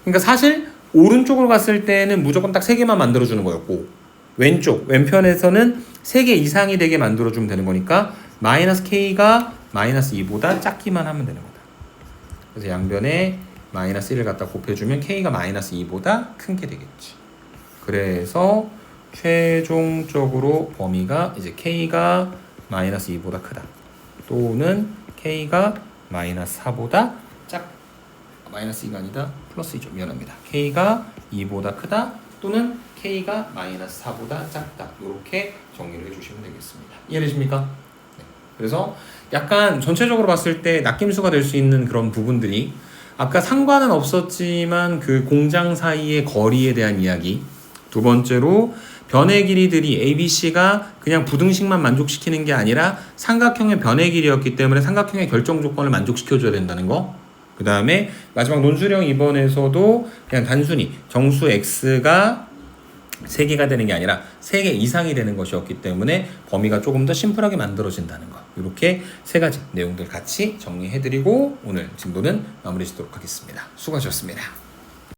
그러니까 사실 오른쪽으로 갔을 때는 무조건 딱 3개만 만들어주는 거였고 왼편에서는 3개 이상이 되게 만들어주면 되는 거니까 마이너스 k가 마이너스 2보다 작기만 하면 되는 거다. 그래서 양변에 마이너스 1을 갖다 곱해주면 k가 마이너스 2보다 큰 게 되겠지. 그래서 최종적으로 범위가 이제 k가 마이너스 2보다 크다. 또는 k가 마이너스 4보다 마이너스 2가 아니다. 플러스 2죠. 미안합니다. k가 2보다 크다. 또는 k가 마이너스 4보다 작다. 이렇게 정리를 해주시면 되겠습니다. 이해되십니까? 네. 그래서 약간 전체적으로 봤을 때 낚임수가 될 수 있는 그런 부분들이 아까 상관은 없었지만 그 공장 사이의 거리에 대한 이야기, 두 번째로 변의 길이들이 ABC가 그냥 부등식만 만족시키는 게 아니라 삼각형의 변의 길이였기 때문에 삼각형의 결정 조건을 만족시켜줘야 된다는 거. 그 다음에 마지막 논술형 2번에서도 그냥 단순히 정수 x가 3개가 되는 게 아니라 3개 이상이 되는 것이었기 때문에 범위가 조금 더 심플하게 만들어진다는 거. 이렇게 3가지 내용들 같이 정리해드리고 오늘 진도는 마무리 짓도록 하겠습니다. 수고하셨습니다.